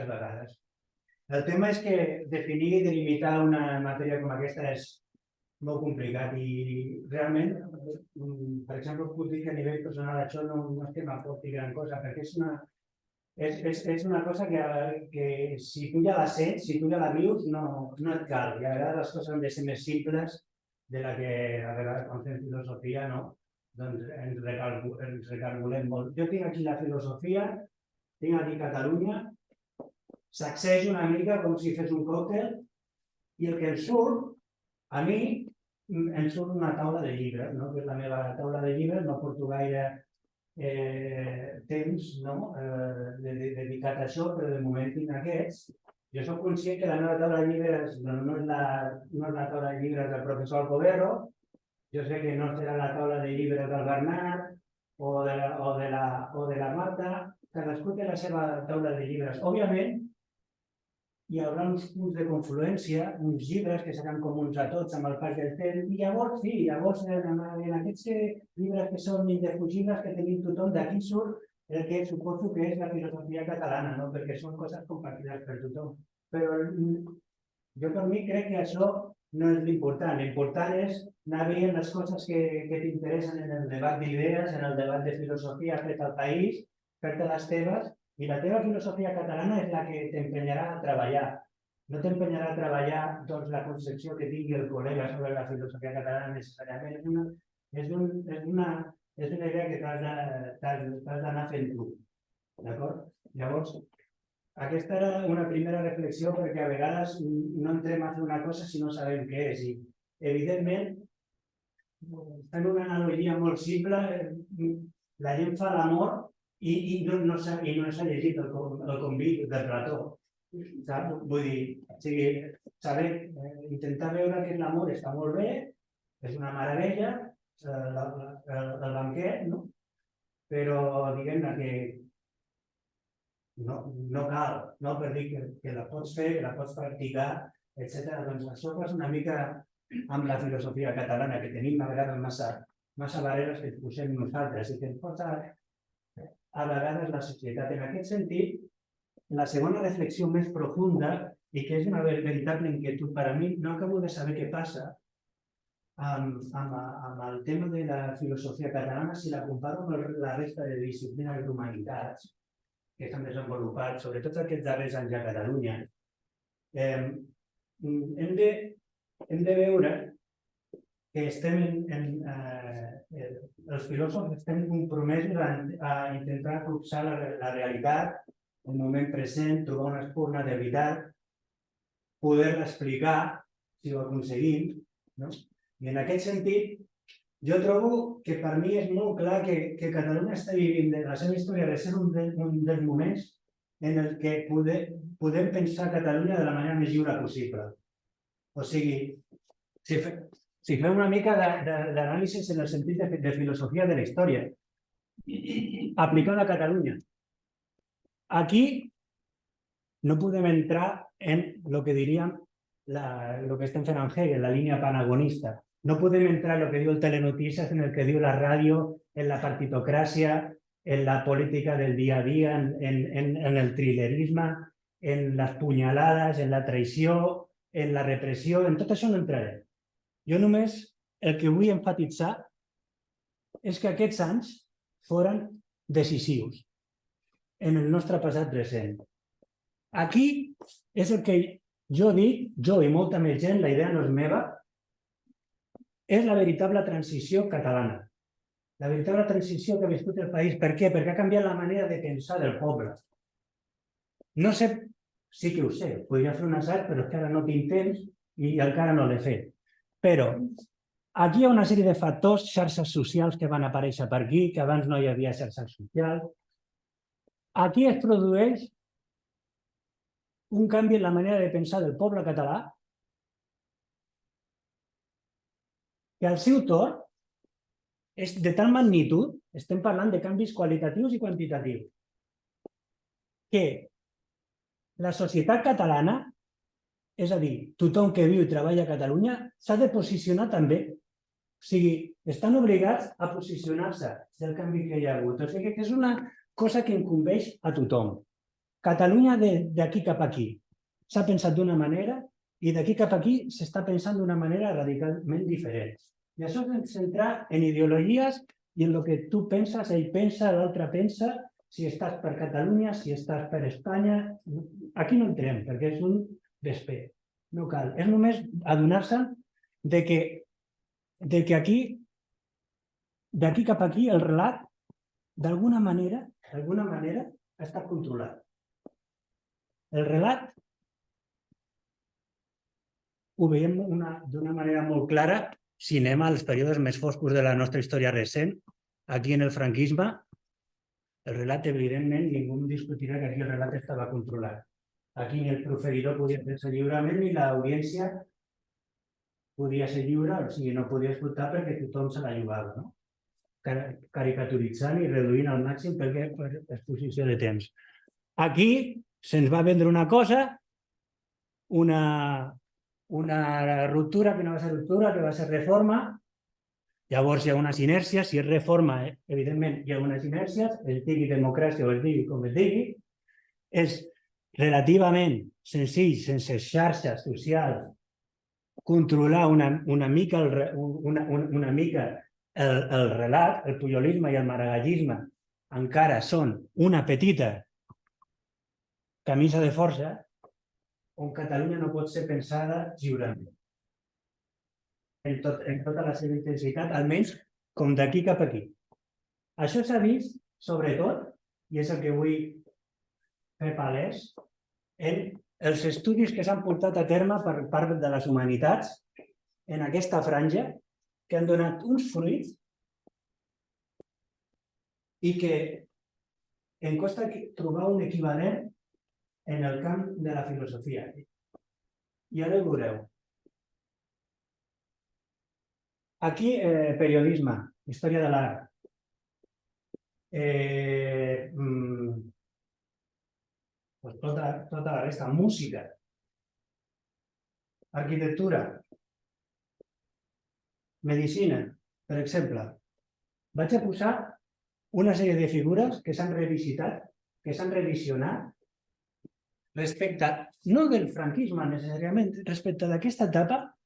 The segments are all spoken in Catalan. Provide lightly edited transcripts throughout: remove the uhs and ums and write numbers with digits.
vegades. El tema és que definir i delimitar una matèria com aquesta és molt complicat i realment, per exemple, puc dir que a nivell personal això no és que m'aporti gran cosa, perquè és una cosa que si tu ja la sents, si tu ja la vius, no et cal. I a vegades les coses han de ser més simples de la que a vegades quan fem filosofia, no? Doncs ens recargolem molt. Jo tinc aquí la filosofia, tinc aquí Catalunya, sacsejo una mica com si fes un còctel i el que em surt, a mi, em surt una taula de llibres, no? Que és la meva taula de llibres, no porto gaire temps dedicat a això, però de moment tinc aquests. Jo soc conscient que la meva taula de llibres no és la taula de llibres del professor Alcoberro, jo sé que no serà la taula de llibres del Bernat o de la Marta, cadascú té la seva taula de llibres. Òbviament, hi haurà uns punts de confluència, uns llibres que seran comuns a tots amb el pas del temps, i llavors, sí, en aquests llibres que són indefugibles que tenim tothom, d'aquí surt el que suposo que és la filosofia catalana, no? Perquè són coses compartides per tothom. Però jo per mi crec que això no és l'important. L'important és anar veient les coses que t'interessen en el debat d'idees, en el debat de filosofia fet al país, fer-te les teves, i la teva filosofia catalana és la que t'empenyarà a treballar. No t'empenyarà a treballar doncs, la concepció que tingui el col·lega sobre la filosofia catalana necessàriament. És una idea que t'has d'anar fent tu. D'acord? Llavors, aquesta era una primera reflexió perquè a vegades no entrem a fer una cosa si no sabem què és. I, evidentment, fent una analogia molt simple, la gent fa l'amor i no s'ha llegit el Convit de Plató. Vull dir, intentar veure que l'amor està molt bé, és una meravella, el banquet, però diguem-ne que no cal, per dir que la pots fer, que la pots practicar, etc. Doncs això passa una mica amb la filosofia catalana, que tenim a vegades massa barreres que ens posem nosaltres i que ens posa a vegades la societat. En aquest sentit, la segona reflexió més profunda, i que és una veritable inquietud per a mi, no acabo de saber què passa amb el tema de la filosofia catalana si la comparo amb la resta de disciplines d'humanitats que s'han desenvolupat, sobretot aquests darrers anys a Catalunya. Hem de veure que els filòsofs estem compromesos a intentar copsar la realitat, el moment present, trobar una espurna de veritat, poder-la explicar, si ho aconseguim. I en aquest sentit, jo trobo que per mi és molt clar que Catalunya està vivint la seva història de ser un dels moments en el que podem pensar Catalunya de la manera més lliure possible. O sigui, si fem una mica d'anàlisi en el sentit de filosofia de la història, aplicada a Catalunya. Aquí no podem entrar en el que diríem, el que estem fent amb Hegel, la línia panagonista. No podem entrar en el que diu el Telenotícies, en el que diu la ràdio, en la partitocràcia, en la política del dia a dia, en el thrillerisme, en les punyalades, en la traïció, en la repressió, en tot això no entrarem. Jo només el que vull enfatitzar és que aquests anys foren decisius en el nostre passat present. Aquí és el que jo dic, jo i molta més gent, la idea no és meva, és la veritable transició catalana. La veritable transició que ha viscut el país. Per què? Perquè ha canviat la manera de pensar del poble. No sé, sí que ho sé, podria fer un assaig, però encara no tinc temps i encara no l'he fet. Però aquí hi ha una sèrie de factors, xarxes socials que van aparèixer per aquí, que abans no hi havia xarxes socials. Aquí es produeix un canvi en la manera de pensar del poble català que al seu torn és de tal magnitud, estem parlant de canvis qualitatius i quantitatius, que la societat catalana, és a dir, tothom que viu i treballa a Catalunya, s'ha de posicionar també. O sigui, estan obligats a posicionar-se del canvi que hi ha hagut. O sigui, que és una cosa que incumbeix a tothom. Catalunya d'aquí cap aquí s'ha pensat d'una manera i d'aquí cap aquí s'està pensant d'una manera radicalment diferent. I això és centrar en ideologies i en el que tu penses, ell pensa, l'altre pensa, si estàs per Catalunya, si estàs per Espanya. Aquí no entrem, perquè és un desper. No cal. És només adonar-se que aquí, d'aquí cap aquí, el relat, d'alguna manera, ha estat controlat. El relat ho veiem d'una manera molt clara si anem als períodes més foscos de la nostra història recent. Aquí en el franquisme, el relat, evidentment, ningú discutirà que aquí el relat estava controlat. Aquí ni el proferidor podia fer-se lliurement ni l'audiència podia ser lliure, o sigui, no podia escoltar perquè tothom se la jugava, no? Caricaturitzant i reduint al màxim per exposició de temps. Aquí se'ns va vendre una cosa, una ruptura que no va ser ruptura, que va ser reforma. Llavors hi ha unes inèrcies, si és reforma, evidentment hi ha unes inèrcies, es digui democràcia o es digui com es digui, és relativament senzill, sense xarxes socials, controlar una mica el relat, el pujolisme i el maragallisme encara són una petita camisa de força on Catalunya no pot ser pensada lliurement. En tota la seva intensitat, almenys com d'aquí cap aquí. Això s'ha vist, sobretot, i és el que vull fer palès, en els estudis que s'han portat a terme per part de les humanitats en aquesta franja, que han donat uns fruits i que em costa trobar un equivalent en el camp de la filosofia. I ara ho veureu. Aquí, periodisme, història de l'art. Tota la resta, música, arquitectura, medicina, per exemple. Vaig a posar una sèrie de figures que s'han revisitat, que s'han revisionat respecte, no del franquisme necessàriament, respecte d'aquesta etapa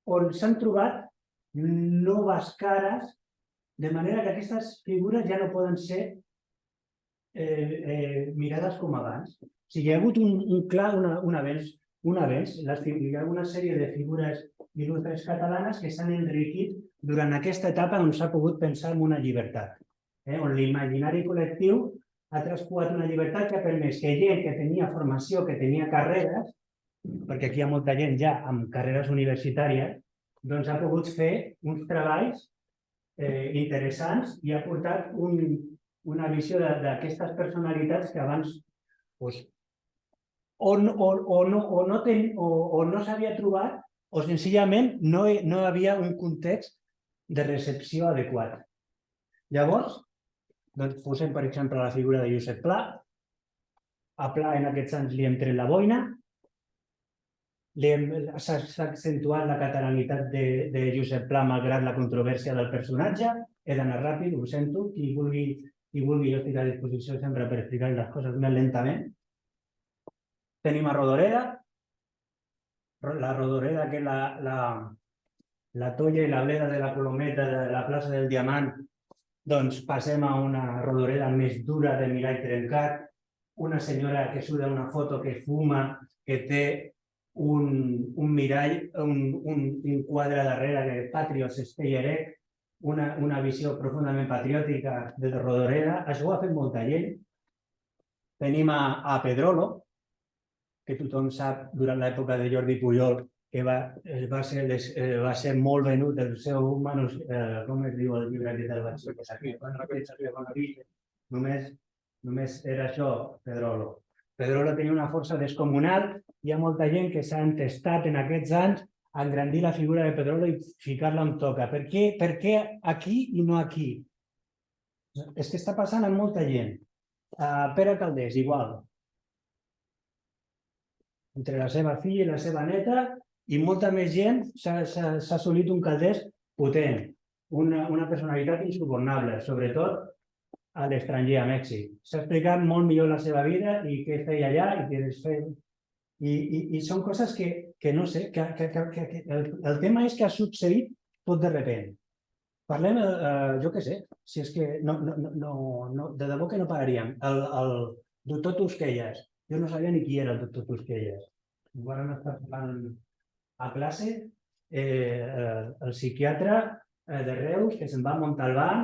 on s'han trobat noves cares, de manera que aquestes figures ja no poden ser mirades com abans. O sigui, hi ha hagut un avenç. Hi ha una sèrie de figures il·lustres catalanes que s'han enriquit durant aquesta etapa on s'ha pogut pensar en una llibertat, on l'imaginari col·lectiu ha traspuat una llibertat que ha permès que gent que tenia formació, que tenia carreres, perquè aquí hi ha molta gent ja amb carreres universitàries, doncs ha pogut fer uns treballs interessants i ha portat una visió d'aquestes personalitats que abans o no s'havia trobat o senzillament no hi havia un context de recepció adequat. Llavors, posem per exemple la figura de Josep Pla. A Pla en aquests anys li hem tret la boina, s'ha accentuat la catalanitat de Josep Pla malgrat la controvèrsia del personatge. He d'anar ràpid, ho sento, qui vulgui jo estic a disposició sempre per explicar les coses més lentament. Tenim a Rodoreda, la Rodoreda que la Tolla i la Bleda de la Colometa de la plaça del Diamant, doncs passem a una Rodoreda més dura de mirall trencat, una senyora que surt d'una foto que fuma, que té un mirall, un quadre darrere de Patriots Steyerek, una visió profundament patriòtica de Rodoreda. Això ho ha fet molta gent. Tenim a Pedrolo, que tothom sap durant l'època de Jordi Pujol que va ser molt venut el seu com es diu el llibre que te'l vaig dir? Només era això, Pedrolo. Pedrolo tenia una força descomunal. Hi ha molta gent que s'ha entestat en aquests anys a engrandir la figura de Pedrolo i ficar-la on toca. Per què aquí i no aquí? És que està passant amb molta gent. Pere Calders, igual. Entre la seva filla i la seva neta i molta més gent s'ha assolit un Calders potent, una personalitat insubornable, sobretot a l'estranger, a Mèxic. S'ha explicat molt millor la seva vida i què feia allà i què desfeia. I són coses que no sé, el tema és que ha succeït tot de repent. Parlem, jo què sé, si és que de debò que no pararíem. El doctor Tusquelles, jo no sabia ni qui era el doctor Tusquelles. Ho vam estar parlant a classe, el psiquiatre de Reus, que se'n va a Montalbán,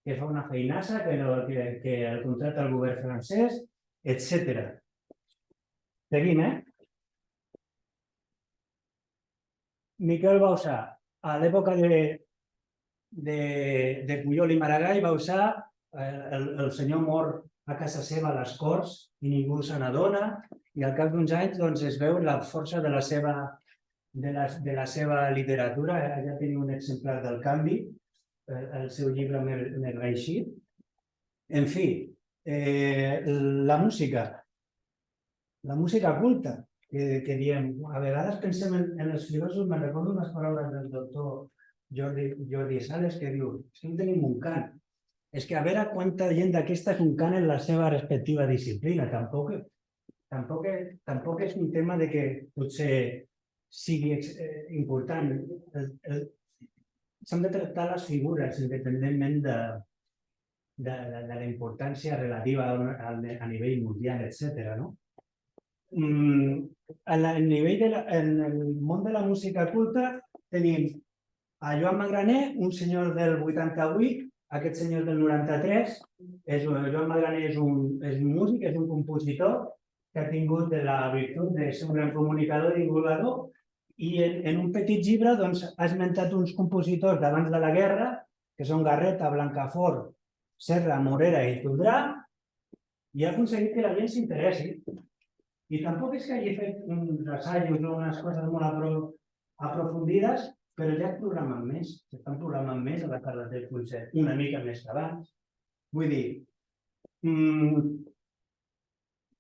que fa una feinassa, que el contracta el govern francès, etc. Seguim, Miquel Bausà, a l'època de Pujol i Maragall, Bausà, el senyor mor a casa seva a les Corts i ningú se n'adona, i al cap d'uns anys es veu la força de la seva literatura. Allà teniu un exemplar del Canvi, el seu llibre més reeixit. En fi, la música culta, que diem, a vegades pensem en els filòsofs, me'n recordo unes paraules del doctor Jordi Sales, que diu, és que no tenim un cant. És que a veure quanta gent d'aquesta és un cant en la seva respectiva disciplina. Tampoc és un tema de que potser sigui important. S'han de tractar les figures independentment de la importància relativa a nivell mundial, etc. En el món de la música culta tenim a Joan Magraner, un senyor del 88, aquest senyor del 93. Joan Magraner és un músic, és un compositor que ha tingut la virtut de ser un gran comunicador i divulgador, i en un petit llibre ha esmentat uns compositors d'abans de la guerra, que són Garreta, Blancafort, Serra, Morera i Toldrà, i ha aconseguit que la gent s'interessi. I tampoc és que hagi fet uns assajos o unes coses molt aprofundides, però ja es programen més, s'estan programant més a les sales del concert, una mica més que abans. Vull dir,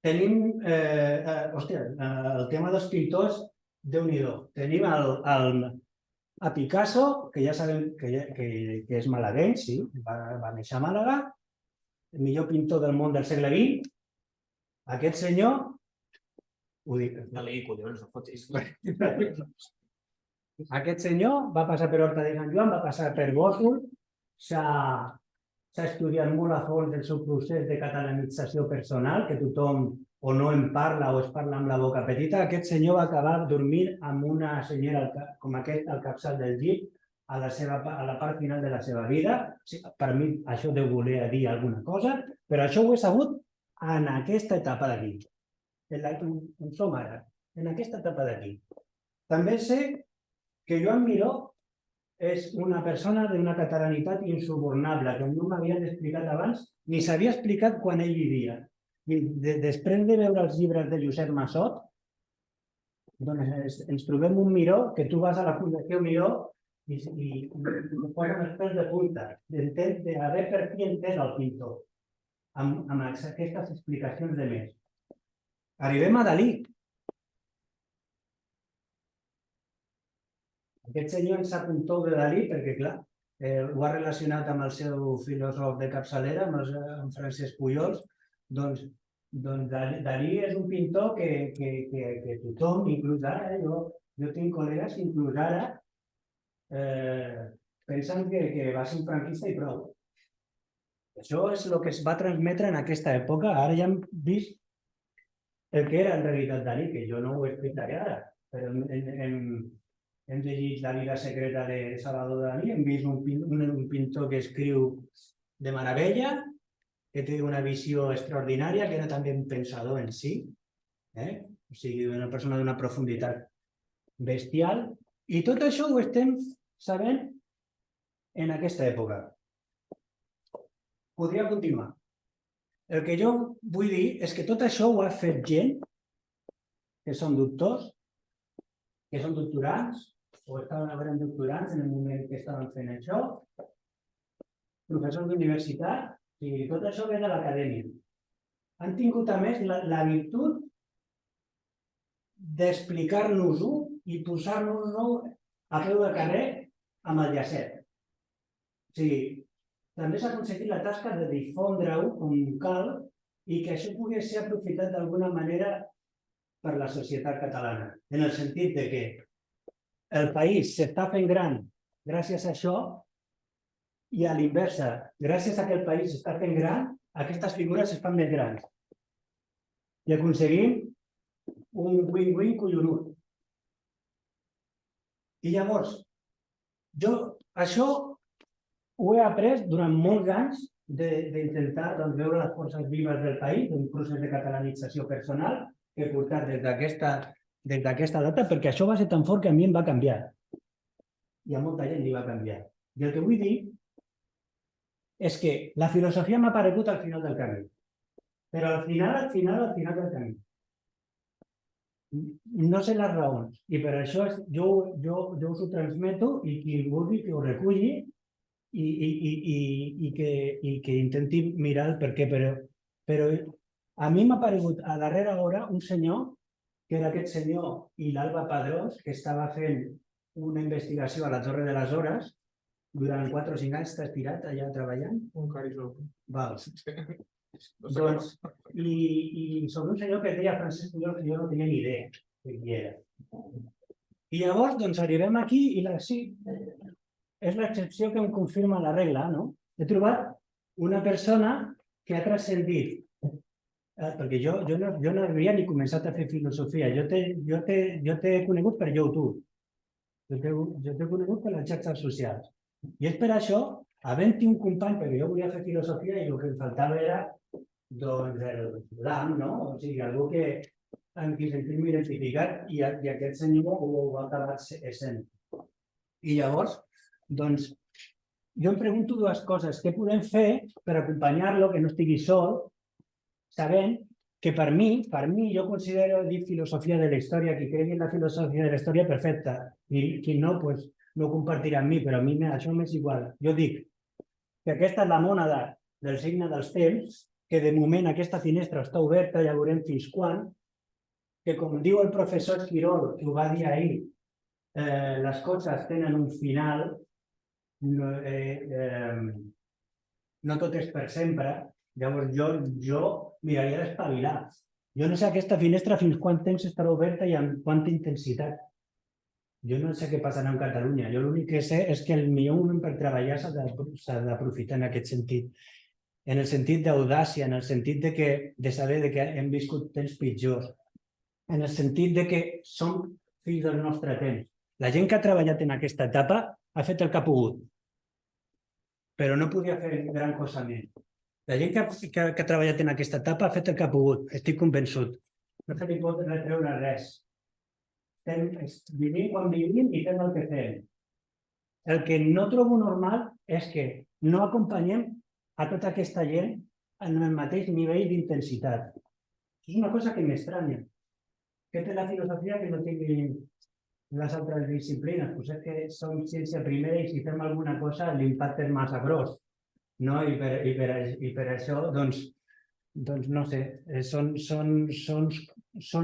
tenim, hòstia, el tema dels pintors, Déu-n'hi-do. Tenim a Picasso, que ja sabem que és malagueny, sí, va néixer a Màlaga, el millor pintor del món del segle XX. Aquest senyor, ho dic, aquest senyor va passar per Horta de Sant Joan, va passar per Bòsfol, s'ha estudiat molt a fons el seu procés de catalanització personal, que tothom o no en parla o es parla amb la boca petita. Aquest senyor va acabar dormint amb una senyora com aquest al capçal del llit a la part final de la seva vida. Per mi això deu voler dir alguna cosa, però això ho he sabut en aquesta etapa d'aquí, on som ara, en aquesta etapa d'aquí. També sé que Joan Miró és una persona d'una catalanitat insubornable, que no m'havien explicat abans, ni s'havia explicat quan ell vivia. Després de veure els llibres de Josep Massot, ens trobem un Miró, que tu vas a la Fundació Miró i posen els pèls de punta, d'haver per fi entès el pintor, amb aquestes explicacions de més. Arribem a Dalí. Aquest senyor ens apuntó de Dalí perquè, clar, ho ha relacionat amb el seu filòsof de capçalera, amb Francesc Pujols. Doncs Dalí és un pintor que tothom, inclús ara, jo tinc col·legues, inclús ara, pensen que va ser un franquista i prou. Això és el que es va transmetre en aquesta època. Ara ja hem vist el que era en realitat Dalí, que jo no ho explicaré ara, però hem llegit La vida secreta de Salvador Dalí, hem vist un pintor que escriu de meravella, que té una visió extraordinària, que era també un pensador en si, o sigui, una persona d'una profunditat bestial, i tot això ho estem sabent en aquesta època. Podria continuar. El que jo vull dir és que tot això ho ha fet gent que són doctors, que són doctorants, o estaven havent doctorants en el moment que estaven fent això, professors d'universitat, i tot això ve de l'acadèmia. Han tingut, a més, la virtut d'explicar-nos-ho i posar-nos-ho a peu de carrer amb el llacet. O sigui, també s'ha aconseguit la tasca de difondre-ho com cal i que això pugui ser aprofitat d'alguna manera per la societat catalana, en el sentit de que el país s'està fent gran gràcies a això i a l'inversa, gràcies a que el país s'està fent gran, aquestes figures es fan més grans. I aconseguim un win-win collonut. I llavors, jo això ho he après durant molts anys d'intentar veure les forces vives del país, un procés de catalanització personal que he portat des d'aquesta data, perquè això va ser tan fort que a mi em va canviar. I a molta gent li va canviar. I el que vull dir és que la filosofia m'ha aparegut al final del camí, però al final del camí. No sé les raons, i per això jo us ho transmeto i qui vulgui que ho reculli i que intenti mirar el per què, però a mi m'ha aparegut a darrera hora un senyor, que era aquest senyor i l'Alba Padrós, que estava fent una investigació a la Torre de les Hores, durant 4 o 5 anys t'has tirat allà treballant? Un carisma. Val. Doncs, i sobre un senyor que es deia Francesc Pujol, que jo no tenia ni idea de qui era. I llavors, doncs, arribem aquí i sí, és l'excepció que em confirma la regla, no? He trobat una persona que ha transcendit, perquè jo no havia ni començat a fer filosofia, jo t'he conegut per YouTube, jo t'he conegut per les xarxes socials. I és per això, havent-hi un company, perquè jo volia fer filosofia i el que em faltava era, doncs, l'AM, no? O sigui, algú amb qui sentir-me identificat i aquest senyor ho ha acabat essent. I llavors, doncs, jo em pregunto dues coses. Què podem fer per acompanyar-lo, que no estigui sol, sabent que per mi, jo considero dir filosofia de la història, qui cregui en la filosofia de la història, perfecta. I qui no, doncs, no ho compartirà amb mi, però a mi això m'és igual. Jo dic que aquesta és la mònada del signe dels temps, que de moment aquesta finestra està oberta, ja veurem fins quan, que com diu el professor Esquirol, que ho va dir ahir, les coses tenen un final, no tot és per sempre, llavors jo miraria d'espavilar. Jo no sé aquesta finestra fins quant temps estarà oberta i amb quanta intensitat. Jo no sé què passarà en Catalunya. Jo l'únic que sé és que el millor moment per treballar s'ha d'aprofitar en aquest sentit. En el sentit d'audàcia, en el sentit de saber que hem viscut temps pitjors, en el sentit que som fills del nostre temps. La gent que ha treballat en aquesta etapa ha fet el que ha pogut, però no podia fer gran cosa més. La gent que ha treballat en aquesta etapa ha fet el que ha pogut, estic convençut. No se li pot retreure res. Vivim quan vivim i fem el que fem. El que no trobo normal és que no acompanyem a tota aquesta gent en el mateix nivell d'intensitat. És una cosa que m'estranya. Què té la filosofia que no tingui les altres disciplines? Pues és que som ciència primera i si fem alguna cosa l'impacte és massa gros. No? I per això, doncs no sé, són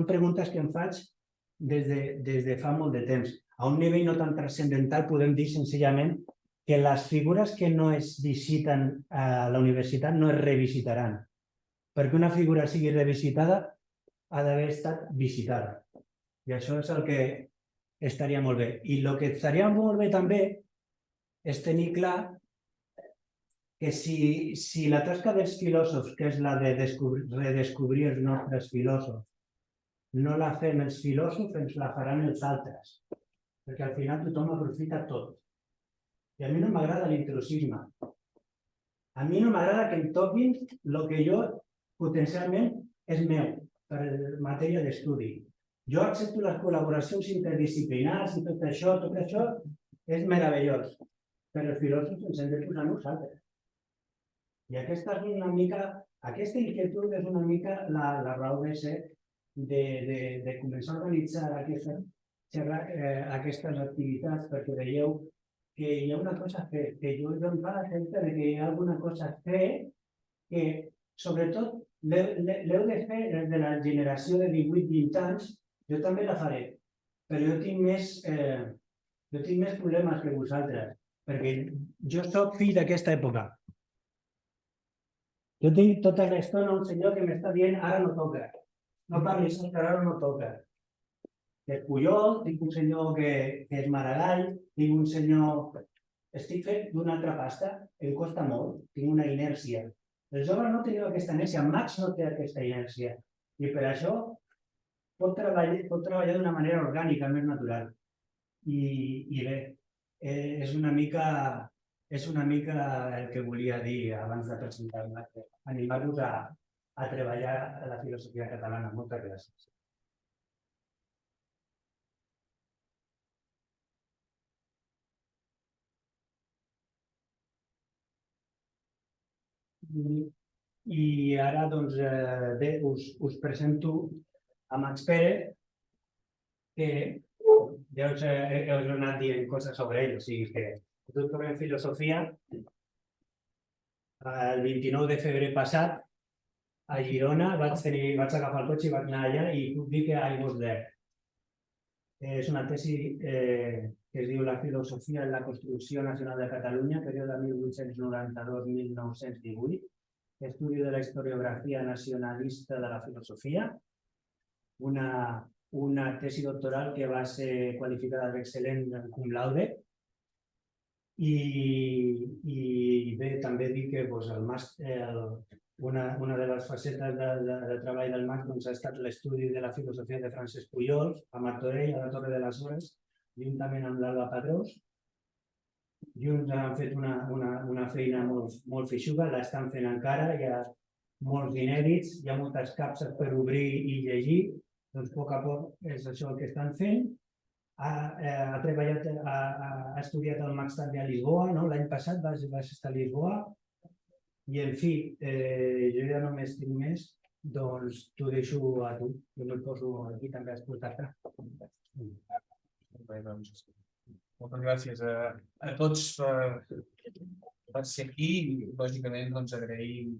preguntes que em faig des de fa molt de temps. A un nivell no tan transcendental podem dir senzillament que les figures que no es visiten a la universitat no es revisitaran. Perquè una figura sigui revisitada ha d'haver estat visitada. I això és el que estaria molt bé. I el que estaria molt bé també és tenir clar que si la tasca dels filòsofs, que és la de redescobrir els nostres filòsofs, no la fem els filòsofs, ens la faran els altres. Perquè al final tothom aprofita tot. I a mi no m'agrada l'intrusisme. A mi no m'agrada que em toquin el que jo potencialment és meu, per matèria d'estudi. Jo accepto les col·laboracions interdisciplinars i tot això és meravellós. Però els filòsofs ens hem de posar nosaltres. I aquesta inquietud és una mica la raó de ser de començar a organitzar aquestes activitats, perquè veieu que hi ha una cosa a fer, que jo em fa l'efecte que hi ha alguna cosa a fer que, sobretot, l'heu de fer des de la generació de 18-20 anys, jo també la faré, però jo tinc més problemes que vosaltres, perquè jo soc fill d'aquesta època. Jo tinc tota l'estona un senyor que m'està dient ara no toca. No parlis, que ara no toca. És Pujol, tinc un senyor que és Maragall, tinc un senyor... Estic fet d'una altra pasta, em costa molt, tinc una inèrcia. Els joves no teniu aquesta inèrcia, Max no té aquesta inèrcia. I per això pot treballar d'una manera orgànica, més natural. I bé, és una mica el que volia dir abans de presentar-me, animar-vos a treballar a la filosofia catalana. Moltes gràcies. I ara, doncs, bé, us presento a Max Pérez, que ja us he anat dient coses sobre ell, o sigui que doctor en filosofia, el 29 de febrer passat, a Girona, vaig agafar el cotxe i vaig anar allà i puc dir que I was there. És una tesi que es diu La filosofia en la construcció nacional de Catalunya, període 1892-1918, estudi de la historiografia nacionalista de la filosofia, una tesi doctoral que va ser qualificada d'excel·lent cum laude, i bé, també dic que una de les facetes de treball del MAC ha estat l'estudi de la filosofia de Francesc Pujols, a Martorell, a la Torre de les Hores, juntament amb l'Alba Padrós. Junts han fet una feina molt feixuga, l'estan fent encara, hi ha molts inèdits, hi ha moltes capses per obrir i llegir, doncs a poc és això el que estan fent. Ha treballat, ha estudiat el Max també a Lisboa, l'any passat vaig estar a Lisboa, i en fi, jo ja no m'estic més, doncs t'ho deixo a tu, jo me'l poso aquí també a escoltar-te. Moltes gràcies a tots per ser aquí i lògicament agrair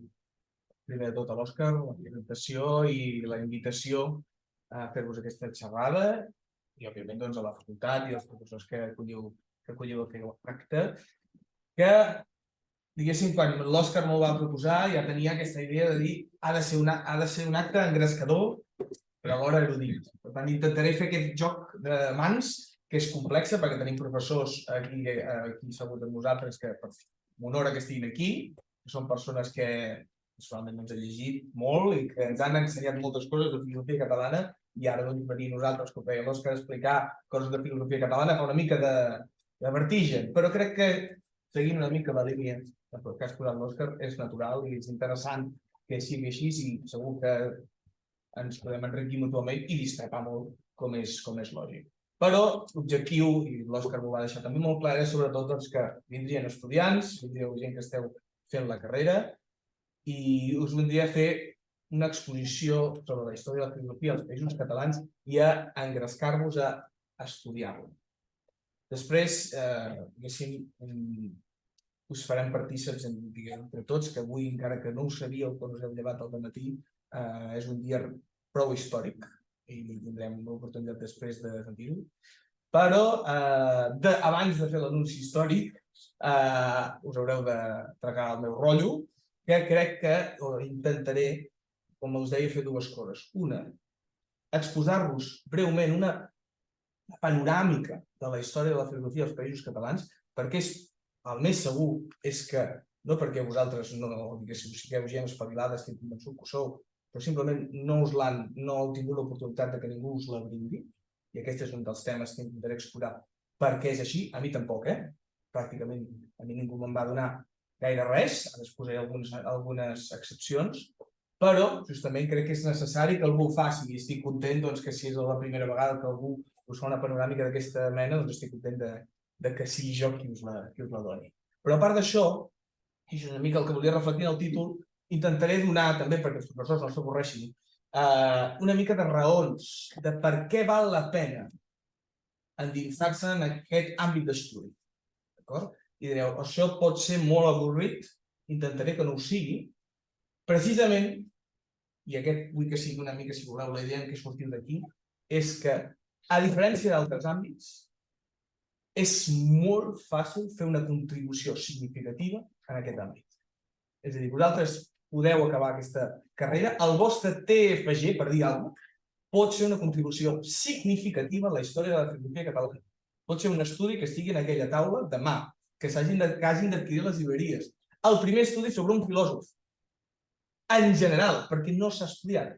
primer de tot a l'Òscar la presentació i la invitació a fer-vos aquesta xerrada i òbviament a la facultat i als professors que acolliu aquest acte, que diguéssim, quan l'Òscar m'ho va proposar ja tenia aquesta idea de dir ha de ser un acte engrescador però alhora erudit. Per tant, intentaré fer aquest joc de mans que és complexa perquè tenim professors aquí asseguts amb nosaltres que m'honora que estiguin aquí, que són persones que personalment ens han llegit molt i que ens han ensenyat moltes coses de filosofia catalana i ara venir nosaltres, com deia l'Òscar, a explicar coses de filosofia catalana fa una mica de vertigen, però crec que seguint una mica la línia que has posat l'Òscar és natural i és interessant que sigui així i segur que ens podem enriquir mútuament i discrepar molt com és lògic. Però l'objectiu, i l'Òscar m'ho va deixar també molt clar, és sobretot que vindrien estudiants, vindríeu gent que esteu fent la carrera i us vindria a fer una exposició sobre la història de la filosofia als països catalans i a engrescar-vos a estudiar-lo. Després, us farem partíceps entre tots, que avui, encara que no ho sabíeu quan us heu llevat al matí, és un dia prou històric i tindrem l'oportunitat després de sentir-ho. Però abans de fer l'anunci històric us haureu de tragar el meu rotllo, que crec que intentaré, com us deia, fer dues coses. Una, exposar-vos breument una panoràmica de la història de la filosofia als països catalans, perquè el més segur és que, no perquè vosaltres no sigueu gent espavilada, estic convençut que ho sou, però simplement no heu tingut l'oportunitat que ningú us la brindi, i aquest és un dels temes que intentaré explorar perquè és així, a mi tampoc, pràcticament a mi ningú me'n va donar gaire res, ara us posaré algunes excepcions, però justament crec que és necessari que algú ho faci i estic content que si és la primera vegada que algú us fa una panoràmica d'aquesta mena, doncs estic content que sigui jo qui us la doni. Però a part d'això, i és una mica el que volia reflectir en el títol, intentaré donar, també perquè els professors no s'avorreixin, una mica de raons de per què val la pena endinsar-se en aquest àmbit d'estudi. I direu, això pot ser molt avorrit, intentaré que no ho sigui, precisament, i aquest vull que sigui una mica, si voleu, la idea en què sortim d'aquí, és que, a diferència d'altres àmbits, és molt fàcil fer una contribució significativa en aquest àmbit. És a dir, vosaltres podeu acabar aquesta carrera, el vostre TFG, per dir alguna cosa, pot ser una contribució significativa a la història de la filosofia catalana. Pot ser un estudi que estigui en aquella taula demà, que hagin d'adquirir les llibreries. El primer estudi sobre un filòsof, en general, perquè no s'ha estudiat.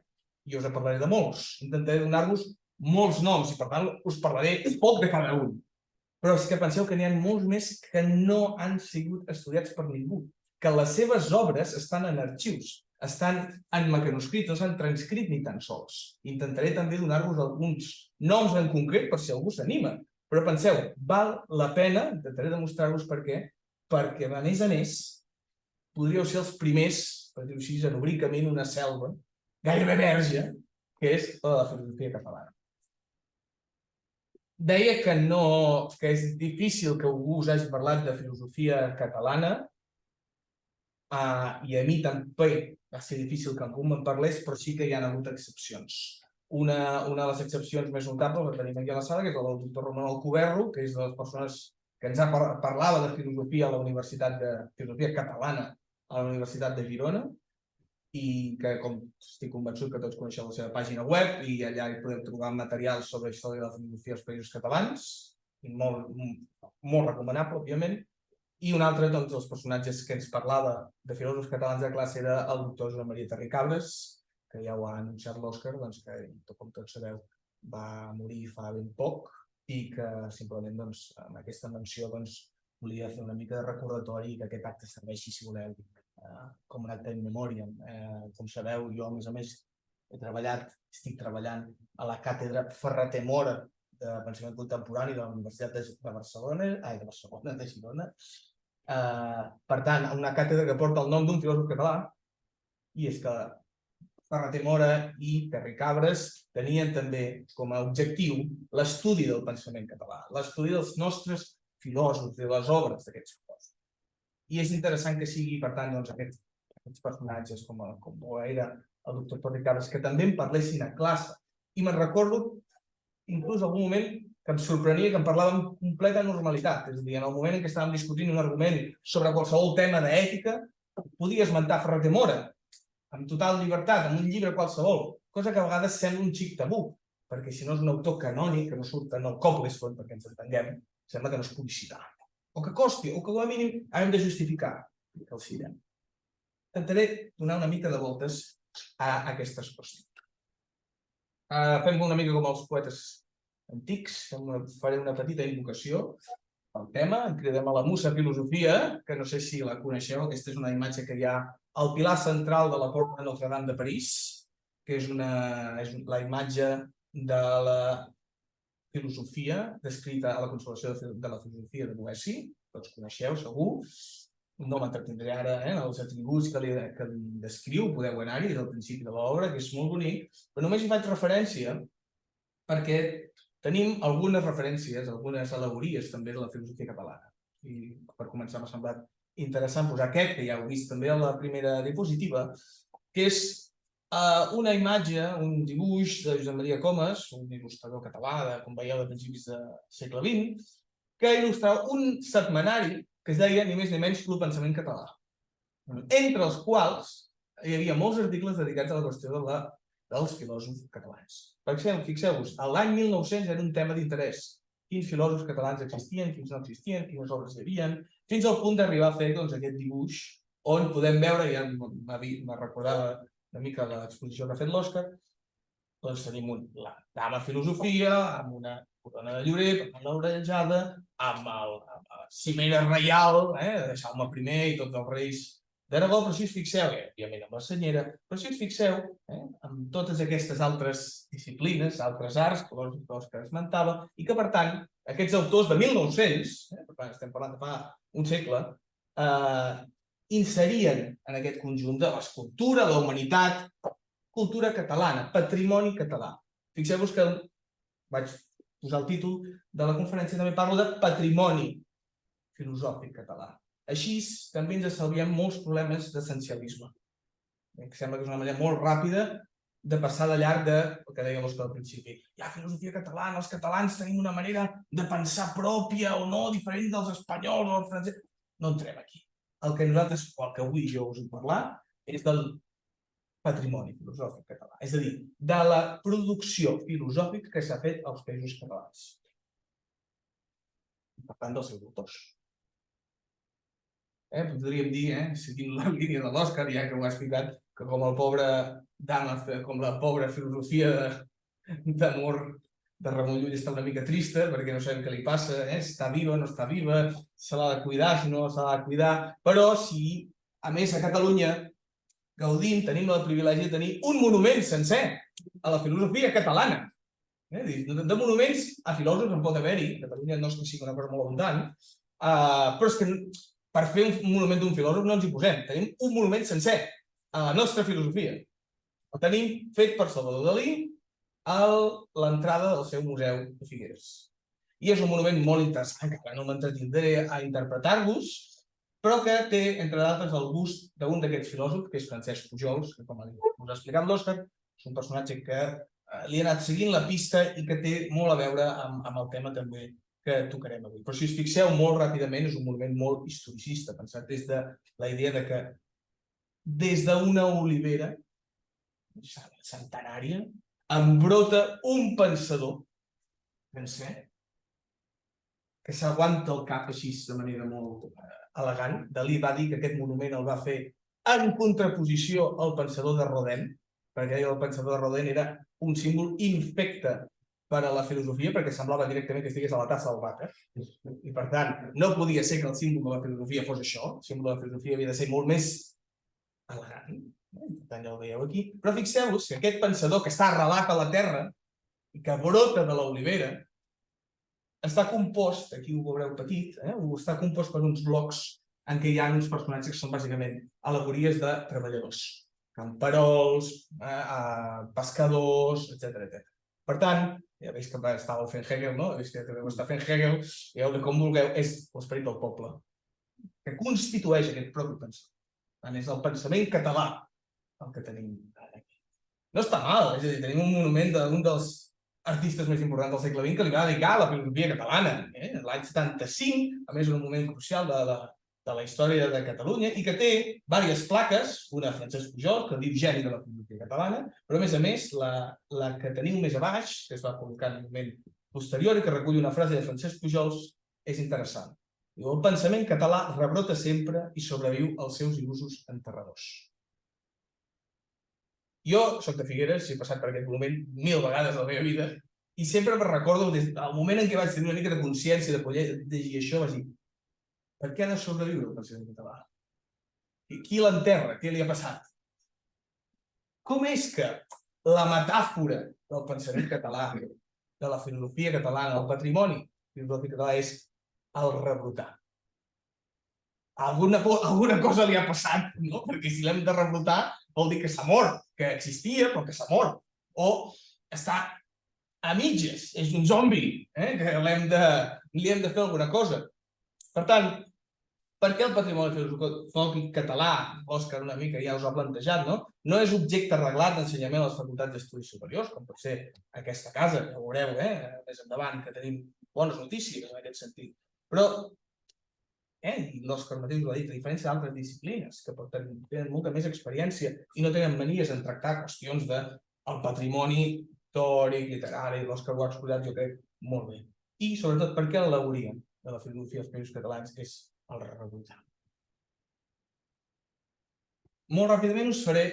Jo us en parlaré de molts, intentaré donar-vos molts noms i per tant us parlaré poc de cada un. Però és que penseu que n'hi ha molts més que no han sigut estudiats per ningú, que les seves obres estan en arxius, estan en mecanoscrit, no s'han transcrit ni tan sols. Intentaré també donar-vos alguns noms en concret per si algú s'anima. Però penseu, val la pena, intentaré demostrar-vos per què, perquè a més, podríeu ser els primers, per dir-ho així, en obrir camí en una selva gairebé verge, que és la de la filosofia catalana. Deia que és difícil que algú us hagi parlat de filosofia catalana, i a mi també va ser difícil que algú me'n parlés, però sí que hi ha hagut excepcions. Una de les excepcions més notables la tenim aquí a la sala, que és la del doctor Ramon Alcoberro, que és de les persones que ens parlava de filosofia a la Universitat de Filosofia Catalana a la Universitat de Girona, i que, com estic convençut que tots coneixeu la seva pàgina web, i allà hi podeu trobar material sobre història de la filosofia als països catalans, molt recomanable, òbviament. I un altre dels personatges que ens parlava de filòsofs catalans de classe era el doctor Joan Maria Terricabras, que ja ho ha anunciat l'Òscar, que, com tots sabeu, va morir fa ben poc i que simplement amb aquesta menció volia fer una mica de recordatori que aquest acte serveixi, si voleu, com un acte en memòria. Com sabeu, jo, a més, estic treballant a la càtedra Ferrater Mora de Pensament Contemporani de la Universitat de Girona. Per tant, una càtedra que porta el nom d'un filòsof català, i és que Ferrater Mora i Terricabras tenien també com a objectiu l'estudi del pensament català, l'estudi dels nostres filòsofs, de les obres d'aquests filòsofs. I és interessant que sigui, per tant, aquests personatges com era el doctor Terricabras, que també em parlessin a classe. I me'n recordo, inclús en algun moment, que em sorprenia que em parlava amb completa normalitat. És a dir, en el moment en què estàvem discutint un argument sobre qualsevol tema d'ètica, podia esmentar Ferrater Mora, amb total llibertat, en un llibre qualsevol, cosa que a vegades sembla un xic tabú, perquè si no és un autor canònic, que no surt en el Copleson, perquè ens entenguem, sembla que no es pugui citar. O que costi, o que com a mínim hem de justificar que el citem. Intentaré donar una mica de voltes a aquestes qüestions. Fem una mica com els poetes antics, faré una petita invocació al tema, en cridem a la Musa Filosofia, que no sé si la coneixeu, aquesta és una imatge que hi ha al pilar central de la Porta de Notre-Dame de París, que és la imatge de la filosofia descrita a la Consolació de la Filosofia de Boeci, tots coneixeu segur, no m'entretindré ara en els atributs que li descriu, podeu anar-hi des del principi de l'obra, que és molt bonic, però només hi faig referència perquè tenim algunes referències, algunes al·legories també de la filosofia catalana. I per començar m'ha semblat interessant posar aquest, que ja heu vist també a la primera diapositiva, que és una imatge, un dibuix de Josep Maria Comas, un il·lustrador català, com veieu, de principis del segle XX, que il·lustrava un setmanari que es deia ni més ni menys Club Pensament Català, entre els quals hi havia molts articles dedicats a la qüestió dels filòsofs catalans. Fixeu-vos, l'any 1900 era un tema d'interès. Quins filòsofs catalans existien, quins no existien, quines obres hi havia, fins al punt d'arribar a fer aquest dibuix on podem veure, ja me recordava una mica l'exposició que ha fet l'Òscar, doncs tenim la dama filosofia, amb una corona de llorer, amb l'orellada, amb la cimera reial, de Jaume I i tots els reis d'Aragó, però si us fixeu, òbviament amb la senyera, però si us fixeu, amb totes aquestes altres disciplines, altres arts, els que esmentava, i que, per tant, aquests autors de 1900, per tant, estem parlant de fa un segle, inserien en aquest conjunt de l'escultura, la humanitat, cultura catalana, patrimoni català. Fixeu-vos que vaig posar el títol de la conferència, també parlo de patrimoni filosòfic català. Així també ens estalviem molts problemes d'essencialisme. Em sembla que és una manera molt ràpida de passar de llarg del que deia l'Òscar al principi. Hi ha filosofia catalana, els catalans tenim una manera de pensar pròpia o no, diferent dels espanyols o dels francesos. No entrem aquí. El que nosaltres, o el que avui jo us vull parlar, és del patrimoni filosòfic català, és a dir, de la producció filosòfica que s'ha fet als Països Catalans. Per tant, dels seus autors. Podríem dir, seguint la línia de l'Òscar, ja que ho ha explicat, que com el pobre Dama, com la pobra filosofia d'amor de Ramon Llull està una mica trista, perquè no sabem què li passa, està viva, no està viva, se l'ha de cuidar, si no se l'ha de cuidar, però si, a més, a Catalunya gaudim, tenim el privilegi de tenir un monument sencer a la filosofia catalana. De monuments a filòsofs en pot haver-hi, Catalunya no és que sigui una cosa molt abundant, però és que per fer un monument d'un filòsof no ens hi posem. Tenim un monument sencer a la nostra filosofia. El tenim fet per Salvador Dalí a l'entrada del seu museu de Figueres. I és un monument molt interessant, que no m'entretindré a interpretar-vos, però que té, entre d'altres, el gust d'un d'aquests filòsofs, que és Francesc Pujols, que, com us ha explicat l'Òscar, és un personatge que li ha anat seguint la pista i que té molt a veure amb el tema també que tocarem avui. Però si us fixeu molt ràpidament, és un monument molt historicista, pensat des de la idea de que des d'una olivera centenària embrota un pensador sencer que s'aguanta el cap així de manera molt elegant. Dalí va dir que aquest monument el va fer en contraposició al pensador de Rodin, perquè el pensador de Rodin era un símbol infecte per a la filosofia, perquè semblava directament que estigués a la tassa del vàter. I, per tant, no podia ser que el símbol de la filosofia fos això. El símbol de la filosofia havia de ser molt més elegant. Per tant, ja ho veieu aquí. Però fixeu-vos que aquest pensador que està arrelat a la terra i que brota de l'olivera està compost, aquí ho veureu petit, està compost per uns blocs en què hi ha uns personatges que són bàsicament al·legories de treballadors. Camperols, pescadors, etc. Per tant, ja veus que estàveu fent Hegel, no? Ja veus que també ho està fent Hegel, i com vulgueu, és l'esperit del poble, que constitueix aquest propi pensament. És el pensament català el que tenim aquí. No està mal, és a dir, tenim un monument d'un dels artistes més importants del segle XX que li va dedicar a la filosofia catalana. L'any 75, a més, un moment crucial de la història de Catalunya, i que té diverses plaques, una de Francesc Pujols, que diu geni de la filosofia catalana, però, a més, la que teniu més a baix, que es va col·locar en un moment posterior i que recull una frase de Francesc Pujols, és interessant. Diu, el pensament català rebrota sempre i sobreviu als seus il·lusos enterradors. Jo soc de Figueres, he passat per aquest moment 1000 vegades a la meva vida i sempre me'n recordo des del moment en què vaig tenir una mica de consciència de poder llegir això, vaig dir, per què ha de sobreviure el pensament català? Qui l'enterra? Què li ha passat? Com és que la metàfora del pensament català, de la filosofia catalana, del patrimoni filosòfic català és el rebrotar? Alguna cosa li ha passat, no? Perquè si l'hem de rebrotar vol dir que s'ha mort, que existia però que s'ha mort. O està a mitges, és un zombi, que li hem de fer alguna cosa. Per tant, per què el patrimoni filosòfic català, Òscar una mica ja us ha plantejat, no és objecte reglat d'ensenyament a les facultats d'estudis superiors, com pot ser aquesta casa, ja ho veureu més endavant, que tenim bones notícies en aquest sentit. Però, i l'Òscar mateix ho ha dit, a diferència d'altres disciplines que tenen molta més experiència i no tenen manies en tractar qüestions del patrimoni històric, literari, l'Òscar ho ha explicat, jo crec, molt bé. I, sobretot, per què l'alegoria de la filosofia dels Països Catalans és el rebrotar. Molt ràpidament us faré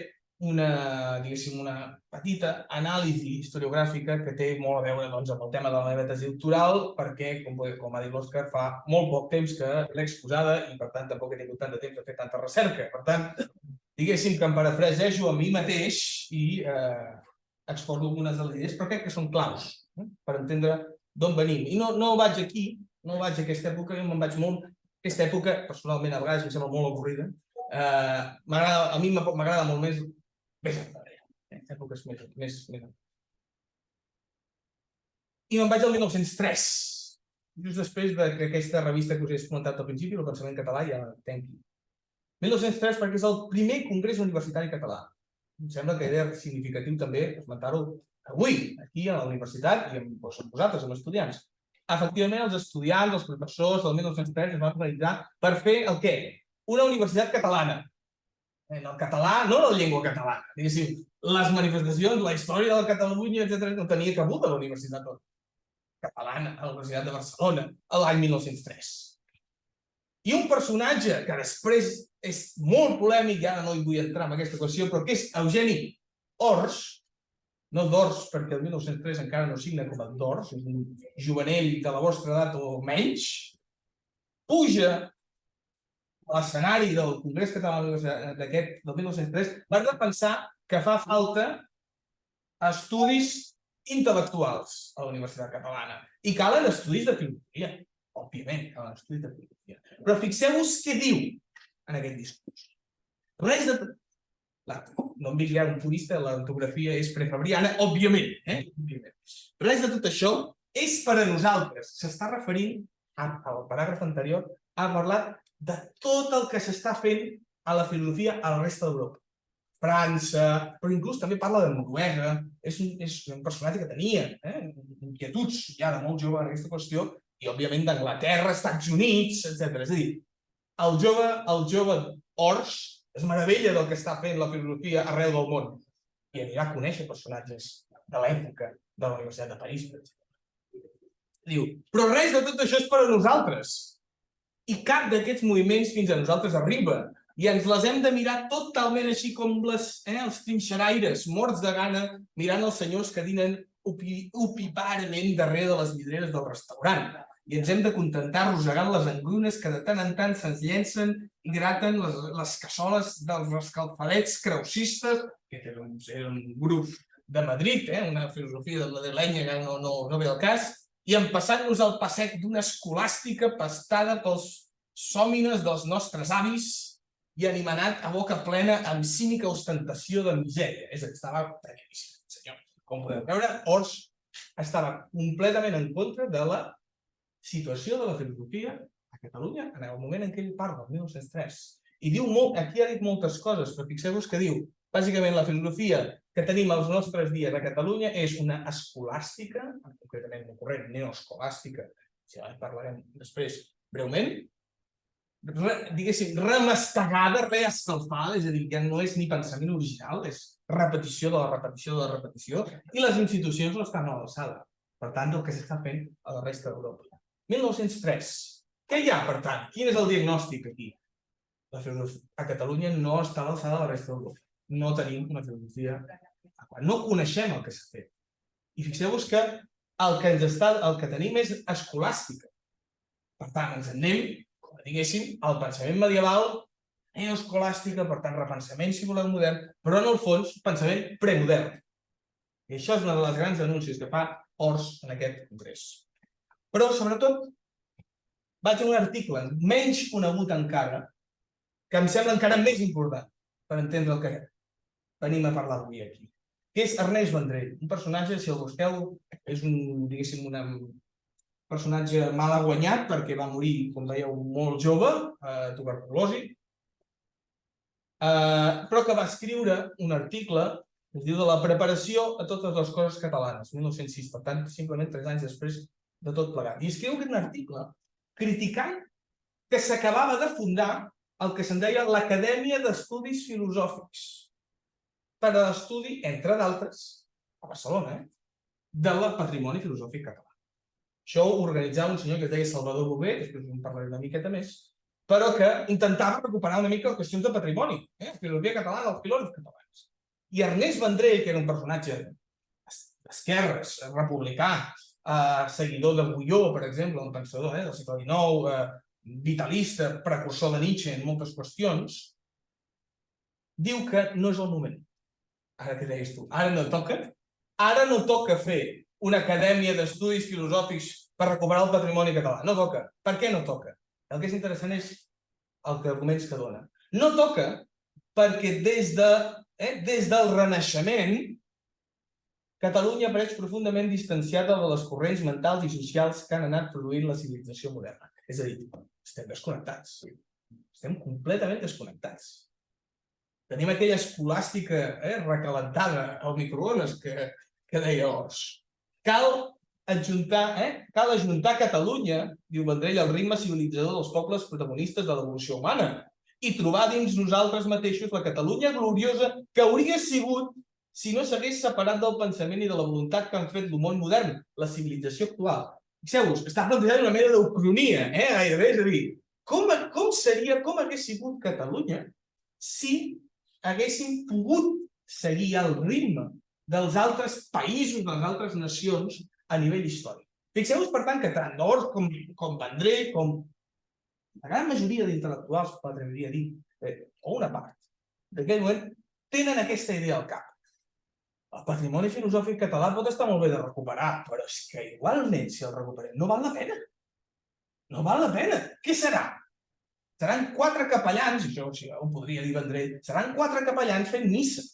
una petita anàlisi historiogràfica que té molt a veure amb el tema de la meva tesi doctoral, perquè, com ha dit l'Òscar, fa molt poc temps que l'he exposada i, per tant, tampoc he tingut tant de temps de fer tanta recerca. Per tant, diguéssim que em parafrasejo a mi mateix i exposo algunes de les idees, però crec que són claus per entendre d'on venim. I no vaig aquí, no vaig a aquesta època, jo me'n vaig molt. Aquesta època, personalment, a vegades em sembla molt avorrida. A mi m'agrada molt més èpoques més... I me'n vaig al 1903, just després que aquesta revista que us he comentat al principi, el pensament català, ja tanqui. 1903 perquè és el primer congrés universitari català. Em sembla que era significatiu també esmentar-ho avui, aquí a la universitat i amb vosaltres, amb estudiants. Efectivament, els estudiants, els professors del 1903 es van organitzar per fer el què? Una universitat catalana. En el català, no la llengua catalana, diguéssim, les manifestacions, la història de la Catalunya, etc., no tenia cabuda a la Universitat Catalana, a la Universitat de Barcelona, l'any 1903. I un personatge que després és molt polèmic, i ara no hi vull entrar en aquesta qüestió, però que és Eugeni Ors, no d'Ors, perquè el 1903 encara no signa com a d'Ors, és un jovenell de la vostra edat o menys, puja a l'escenari del Congrés Català d'aquest del 1903 per defensar que fa falta estudis intel·lectuals a la Universitat Catalana i calen estudis de filosofia, òbviament, calen estudis de filosofia. Però fixeu-vos què diu en aquest discurs. Res de... No em digui un purista, l'ortografia és prefabriana, òbviament. Res de tot això és per a nosaltres. S'està referint, al paràgraf anterior, ha parlat de tot el que s'està fent a la filosofia a la resta d'Europa. França, però inclús també parla de Noruega, és un personatge que tenia inquietuds ja de molt jove en aquesta qüestió, i òbviament d'Anglaterra, Estats Units, etc. És a dir, el jove Ors es meravella del que està fent la filosofia arreu del món i anirà a conèixer personatges de l'època de la Universitat de París, per exemple. Diu, però res de tot això és per a nosaltres. I cap d'aquests moviments fins a nosaltres arriba. I ens les hem de mirar totalment així com els trinxeraires, morts de gana, mirant els senyors que dinen opiparament darrere de les vidreres del restaurant. I ens hem de contentar rosegant les engrunes que de tant en tant se'ns llencen i graten les cassoles dels escalfadets creucistes, que era un grup de Madrid, una filosofia madrilenya que no ve al cas, i empassant-nos el passet d'una escolàstica pastada pels sòmines dels nostres avis i animat a boca plena amb cínica ostentació de misèria. És a dir, estava precaríssim, senyor. Com podeu veure, Ors estava completament en contra de la situació de la filosofia a Catalunya en el moment en què ell parla, el 1903. I diu molt, aquí ha dit moltes coses, però fixeu-vos que diu, bàsicament la filosofia que tenim als nostres dies a Catalunya és una escolàstica, concretament no corrent, neoescolàstica, si en parlarem després breument, diguéssim, remastegada, reescalfada, és a dir, que no és ni pensament original, és repetició de la repetició de la repetició, i les institucions no estan a l'alçada. Per tant, el que s'està fent a la resta d'Europa. 1903. Què hi ha, per tant? Quin és el diagnòstic aquí? La filosofia a Catalunya no està a l'alçada de la resta d'Europa. No tenim una filosofia, no coneixem el que s'ha fet. I fixeu-vos que el que tenim és escolàstica. Per tant, ens anem, com diguéssim, al pensament medieval, neoescolàstica, per tant, repensament, si voleu, modern, però en el fons, pensament premodern. I això és una de les grans denúncies que fa Ors en aquest congrés. Però, sobretot, vaig a un article menys conegut encara, que em sembla encara més important per entendre el que venim a parlar avui aquí, que és Ernest Vendrell, un personatge, si el busqueu, és un personatge mal guanyat perquè va morir, com veieu, molt jove, a tuberculosi, però que va escriure un article que es diu de la preparació a totes les coses catalanes, 1906, per tant, simplement 3 anys després de tot plegat. I escriu un article criticant que s'acabava de fundar el que se'n deia l'Acadèmia d'Estudis Filosòfics per a l'estudi, entre d'altres, a Barcelona, del patrimoni filosòfic català. Això ho organitzava un senyor que es deia Salvador Bové, després en parlaré una miqueta més, però que intentava recuperar una mica les qüestions de patrimoni, filosofia catalana, els filòsofs catalans. I Ernest Vendrell, que era un personatge d'esquerres, republicà, seguidor de Guió, per exemple, un pensador del segle XIX, vitalista, precursor de Nietzsche en moltes qüestions, diu que no és el moment. Ara què deies tu? Ara no toca? Ara no toca fer una acadèmia d'estudis filosòfics per recuperar el patrimoni català. No toca. Per què no toca? El que és interessant és els arguments que dona. No toca perquè des del Renaixement Catalunya apareix profundament distanciada de les corrents mentals i socials que han anat produint la civilització moderna. És a dir, estem desconnectats. Estem completament desconnectats. Tenim aquella escolàstica recalentada al microones que deia Ors. Cal ajuntar Catalunya, diu Vendrell, al ritme civilitzador dels pobles protagonistes de l'evolució humana. i trobar dins nosaltres mateixos la Catalunya gloriosa que hauria sigut si no s'hagués separat del pensament i de la voluntat que han fet el món modern, la civilització actual. Fixeu-vos, està plantejant una mena d'ucronia, gairebé, és a dir, com hagués sigut Catalunya si haguéssim pogut seguir el ritme dels altres països, de les altres nacions a nivell històric. Fixeu-vos, per tant, que tant Dors com Vendrell, com la gran majoria d'intel·lectuals, m'atreviria a dir, o una part d'aquell moment, tenen aquesta idea al cap. El patrimoni filosòfic català pot estar molt bé de recuperar, però és que igualment, si el recuperem, no val la pena. No val la pena. Què serà? Seran 4 capellans, això si ho podria dir Vendrell, seran 4 capellans fent missa,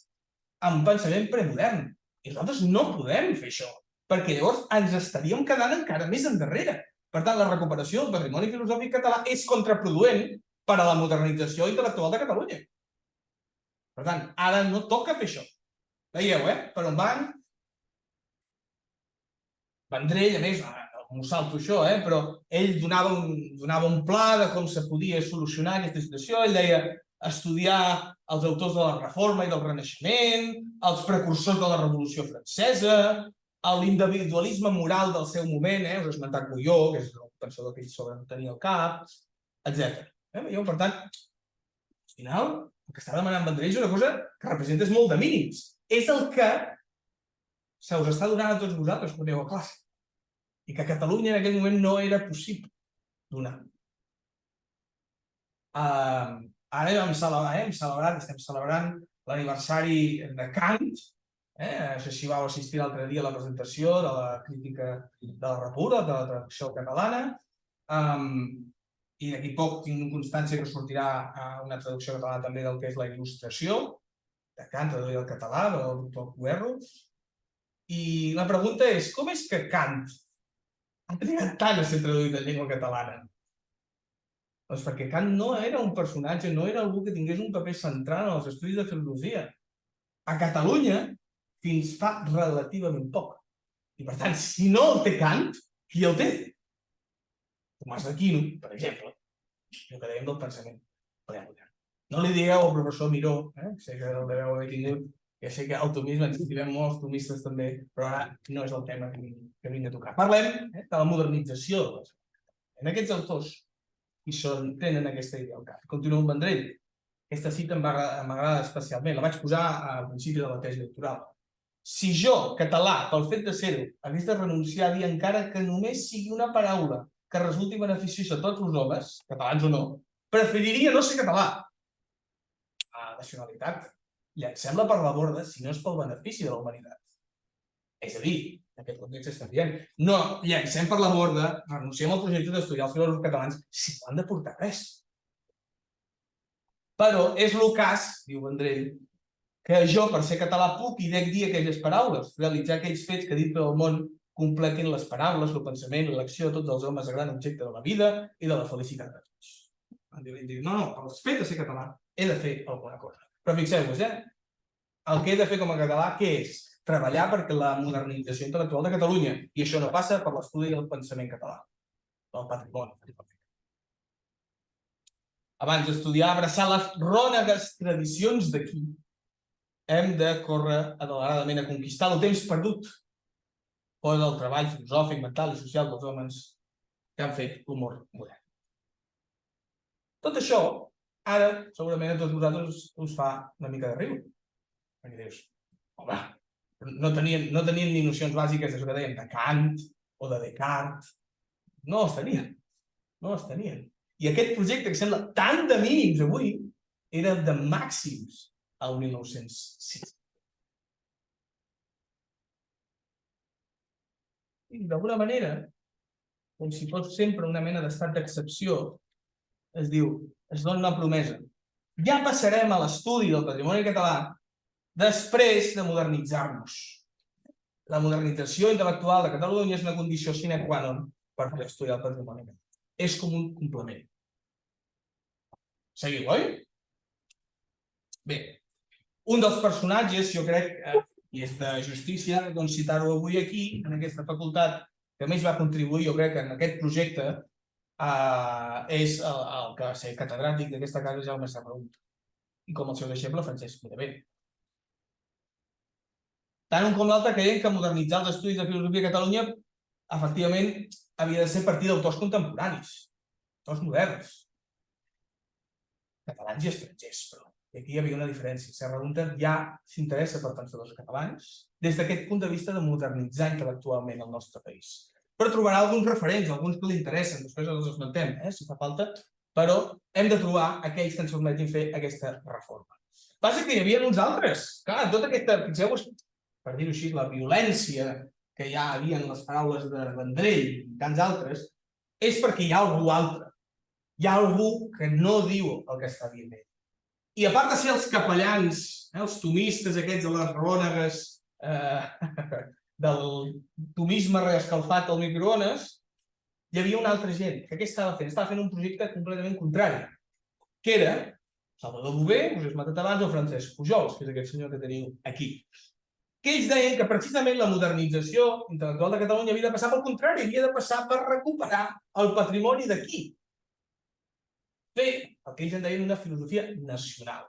amb pensament premodern. I nosaltres no podem fer això, perquè llavors ens estaríem quedant encara més endarrere. Per tant, la recuperació del patrimoni filosòfic català és contraproduent per a la modernització intel·lectual de Catalunya. Per tant, ara no toca fer això. Veieu, per on van? Vendrell, a més, m'ho salto això, però ell donava un pla de com se podia solucionar aquesta situació. Ell deia estudiar els autors de la Reforma i del Renaixement, els precursors de la Revolució Francesa, l'individualisme moral del seu moment, us he esmentat Guió, que és el pensador que ell sobre tenia al cap, etc. Veieu, per tant, al final, el que està demanant Vendrell és una cosa que representa molt de mínims. És el que se us està donant a tots vosaltres quan aneu a classe. I que a Catalunya en aquell moment no era possible donar. Ara estem celebrant l'aniversari de Kant. No sé si vau assistir l'altre dia a la presentació de la crítica de la República, de la traducció catalana. I d'aquí poc tinc constància que sortirà una traducció catalana també del que és la il·lustració de Kant, traduït al català, del doctor Cuerro. I la pregunta és, com és que Kant ha trigat tant a ser traduït en llengua catalana? Doncs perquè Kant no era un personatge, no era algú que tingués un paper central en els estudis de filosofia. A Catalunya, fins fa relativament poc. I per tant, si no el té Kant, qui el té? Tomàs d'Aquino, per exemple, el que dèiem del pensament premodern. No li digueu al professor Miró, sé que el deveu haver tingut, ja sé que el tomisme, ens estimem molts tomistes també, però ara no és el tema que vinc a tocar. Parlem de la modernització. En aquests autors qui tenen aquesta idea al cap. Continuo amb Vendrell. Aquesta cita m'agrada especialment. La vaig posar al principi de la tesi doctoral. Si jo, català, pel fet de ser-ho, hagués de renunciar a dir encara que només sigui una paraula que resulti beneficiosa a tots els homes, catalans o no, preferiria no ser català. Nacionalitat, llancem-la per la borda si no és pel benefici de la humanitat. És a dir, en aquest context estem dient, no llancem per la borda, renunciem al projecte d'estudiar els filòsofs catalans si no han de portar res. Però és el cas, diu Vendrell, que jo, per ser català, puc i dec dir aquelles paraules, realitzar aquells fets que dit del món completin les paraules, el pensament i l'acció de tots els homes a gran objecte de la vida i de la felicitat de tots. No, pel fet de ser català he de fer alguna cosa. Però fixeu-vos, el que he de fer com a català, què és? Treballar perquè la modernització intel·lectual de Catalunya, i això no passa per l'estudi del pensament català, del patrimoni. Abans d'estudiar, abraçar les rònegues tradicions d'aquí, hem de córrer adelanadament a conquistar el temps perdut fora del treball filosòfic, mental i social dels homes que han fet l'humor modern. Tot això, ara, segurament a tots vosaltres us fa una mica de riure. Perquè dius, home, no tenien ni nocions bàsiques d'això que dèiem, de Kant o de Descartes. No els tenien. No els tenien. I aquest projecte que sembla tan de mínims avui, era de màxims al 1906. I d'alguna manera, com si fos sempre una mena d'estat d'excepció, es dona una promesa. Ja passarem a l'estudi del patrimoni català després de modernitzar-nos. La modernització intel·lectual de Catalunya és una condició sine qua non per poder estudiar el patrimoni català. És com un complement. Seguiu, oi? Bé, un dels personatges, jo crec, i és de justícia, doncs citar-ho avui aquí, en aquesta facultat, que més va contribuir, jo crec, en aquest projecte, és el que va ser catedràtic d'aquesta casa, Jaume Serraúnt, i com el seu deixeble Francesc Mirabell. Tant un com l'altre creien que modernitzar els estudis de filosofia a Catalunya efectivament havia de ser a partir d'autors contemporanis, autors moderns, catalans i estrangers, però. I aquí hi havia una diferència. Serraúnt ja s'interessa per pensadors catalans des d'aquest punt de vista de modernitzar intel·lectualment el nostre país. Però trobarà alguns referents, alguns que li interessen, després els esmentem, si fa falta, però hem de trobar aquells que ens permetin fer aquesta reforma. Passa que hi havia uns altres. Clar, tota aquesta, fixeu-vos, per dir-ho així, la violència que ja havia en les paraules de Vendrell i tants altres, és perquè hi ha algú altre. Hi ha algú que no diu el que està dient ell. I a part de ser els capellans, els tomistes aquests de les rònegues del tomisme reescalfat al microones, hi havia una altra gent que què estava fent? Estava fent un projecte completament contrari, que era Salvador Bové, us he esmentat abans, o Francesc Pujols, que és aquest senyor que teniu aquí. Que ells deien que precisament la modernització intel·lectual de Catalunya havia de passar pel contrari, havia de passar per recuperar el patrimoni d'aquí. Fer el que ells en deien una filosofia nacional.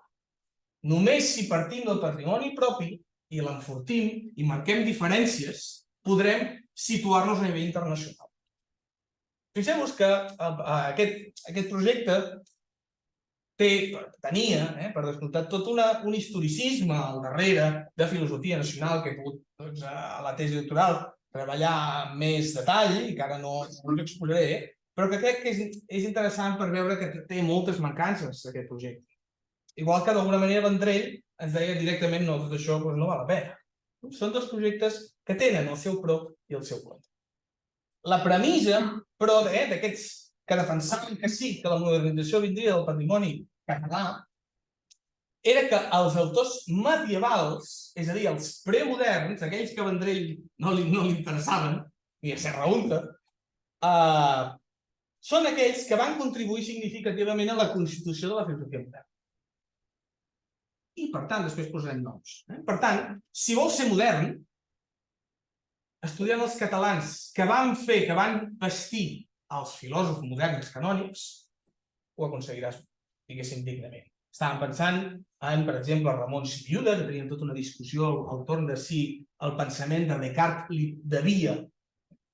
Només si partim del patrimoni propi i l'enfortim i marquem diferències, podrem situar-nos a nivell internacional. Fixeu-vos que aquest projecte tenia, per descomptat, tot un historicisme al darrere de filosofia nacional que he pogut a la tesi doctoral treballar amb més detall i que ara no us exposaré, però que crec que és interessant per veure que té moltes mancances aquest projecte. Igual que d'alguna manera Vendrell ens deia directament no, tot això no val la pena. Són dos projectes que tenen el seu pro i el seu contra. La premissa, però, d'aquests que defensaven que sí, que la modernització vindria del patrimoni català, era que els autors medievals, és a dir, els premoderns, aquells que a Vendrell no li interessaven, ni a Serrahunta, són aquells que van contribuir significativament a la constitució de la filosofia moderna. I, per tant, després posarem noms. Per tant, si vols ser modern, estudiant els catalans que van vestir els filòsofs moderns canònics, ho aconseguiràs, diguéssim, dignament. Estàvem pensant en, per exemple, Ramon Sibiuda, que tenien tota una discussió al torn de si el pensament de Descartes li devia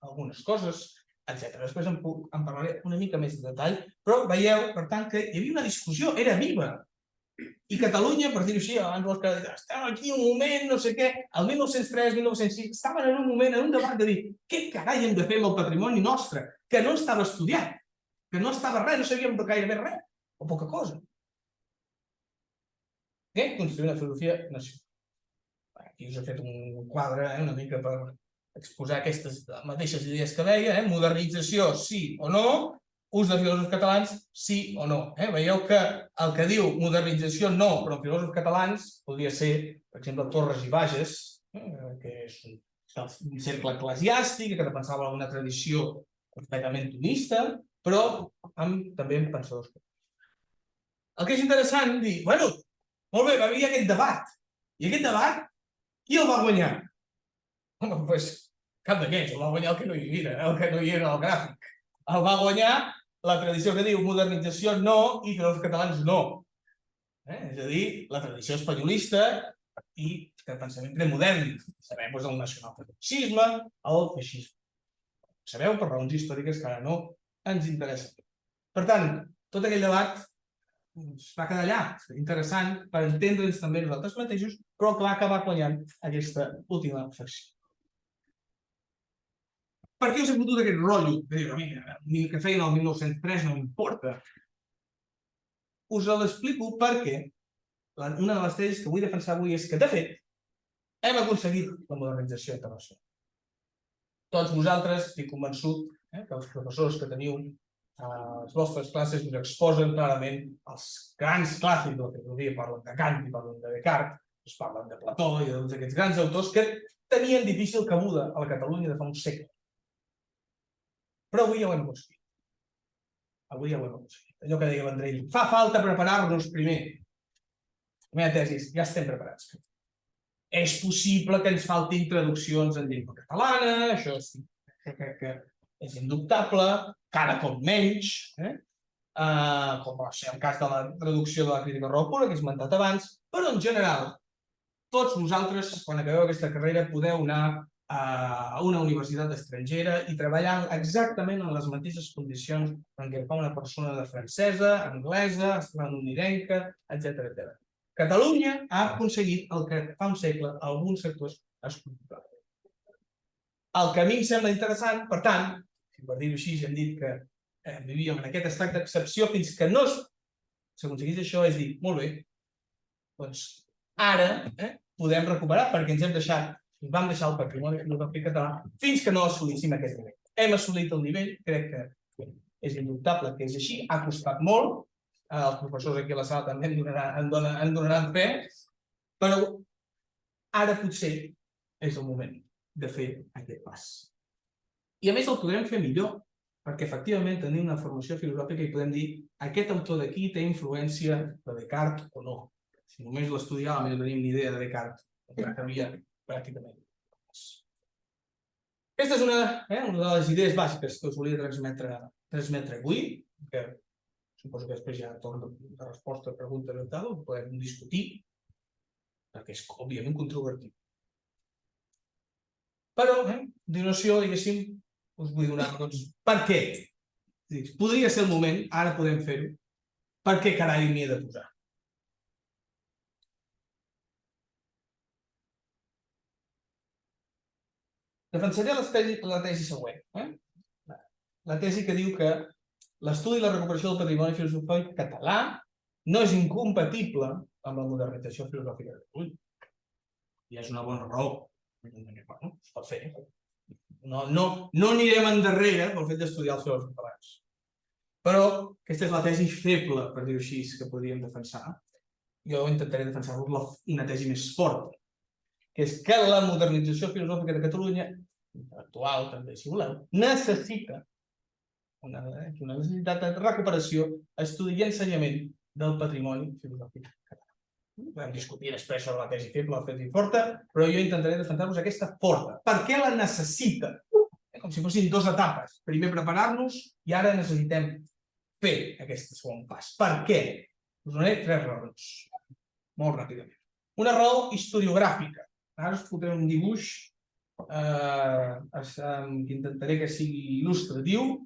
algunes coses, etc. Després en parlaré una mica més de detall, però veieu, per tant, que hi havia una discussió, era viva. I Catalunya, per dir-ho així, abans vols que estem aquí un moment, no sé què, el 1903, 1906, estaven en un moment, en un debat de dir què carai hem de fer amb el patrimoni nostre, que no estava estudiat, que no estava res, no sabíem gairebé res, o poca cosa. Construir una filosofia nacional. Aquí us he fet un quadre una mica per exposar aquestes mateixes idees que deia, modernització sí o no, ús de filòsofs catalans sí o no. Veieu que el que diu modernització no, però filòsofs catalans podria ser, per exemple, Torres i Bages, que és un cercle eclesiàstic, que defensava una tradició completament tomista, però també amb pensadors. El que és interessant dir, bueno, molt bé, va haver aquest debat. I aquest debat, qui el va guanyar? Home, doncs cap d'aquests, el va guanyar el que no hi era al gràfic. El va guanyar la tradició que diu modernització no i filòsofs catalans no. És a dir, la tradició espanyolista i el pensament premodern. Sabem el nacionalcatolicisme, el feixisme. Sabeu per raons històriques que ara no ens interessen. Per tant, tot aquell debat va quedar allà, interessant per entendre'ns també nosaltres mateixos, però que va acabar guanyant aquesta última facció. Per què us he fotut aquest rotllo? Que feien el 1903 no m'importa. Us l'explico perquè una de les tesis que vull defensar avui és que, de fet, hem aconseguit la modernització internacional. Tots vosaltres, estic convençut, que els professors que teniu a les vostres classes us exposen clarament els grans clàssics de la filosofia, parlen de Kant i parlen de Descartes, es parlen de Plató i de tots aquests grans autors que tenien difícil cabuda a la Catalunya de fa un segle. Però avui ja ho hem aconseguit. Avui ja ho hem aconseguit. Allò que deia Vendrell, fa falta preparar-nos primer. La meva tesi és, ja estem preparats. És possible que ens faltin traduccions en llengua catalana, això sí, que és indubtable, cada cop menys, com va ser el cas de la traducció de la crítica raó pura, que he esmentat abans, però en general, tots vosaltres, quan acabeu aquesta carrera, podeu anar a una universitat estrangera i treballar exactament en les mateixes condicions en què fa una persona de francesa, anglesa, estatunidenca, etc. Catalunya ha aconseguit el que fa un segle alguns sectors es cultivaven. El que a mi em sembla interessant, per tant, per dir-ho així, hem dit que vivíem en aquest estat d'excepció fins que no s'aconseguís això, és dir, molt bé, doncs ara podem recuperar perquè ens vam deixar el patrimoni filosòfic català fins que no assolíssim aquest nivell. Hem assolit el nivell, crec que és indubtable que és així, ha costat molt, els professors aquí a la sala també en donaran fe, però ara potser és el moment de fer aquest pas. I a més el podrem fer millor, perquè efectivament tenim una formació filosòfica i podem dir aquest autor d'aquí té influència de Descartes o no. Si només l'estudiàvem i no tenim ni idea de Descartes, canvia pràcticament. Aquesta és una de les idees bàsiques que us volia transmetre avui, que suposo que després ja torno de resposta a preguntes i tal, ho podem discutir, perquè és òbviament controvertit. Però, a continuació, diguéssim, us vull donar, doncs, per què? Podria ser el moment, ara podem fer-ho, per què carai m'hi he de posar? Defensaré la tesi següent. La tesi que diu que l'estudi i la recuperació del patrimoni filosòfic català no és incompatible amb la modernització filosòfica de Catalunya. I és una bona raó. Es pot fer. No anirem endarrere pel fet d'estudiar els filòsofs catalans. Però aquesta és la tesi feble, per dir-ho així, que podríem defensar. Jo intentaré defensar-vos una tesi més forta, que és que la modernització filosòfica de Catalunya, actual també, si voleu, necessita una necessitat de recuperació, estudi i ensenyament del patrimoni filosòfic català. Podem discutir després sobre la tesi feble o la tesi forta, però jo intentaré defensar-vos aquesta forta. Per què la necessita? Com si fossin dues etapes. Primer preparar-nos i ara necessitem fer aquest segon pas. Per què? Us donaré 3 raons. Molt ràpidament. Una raó historiogràfica. Ara us fotré un dibuix que intentaré que sigui il·lustratiu,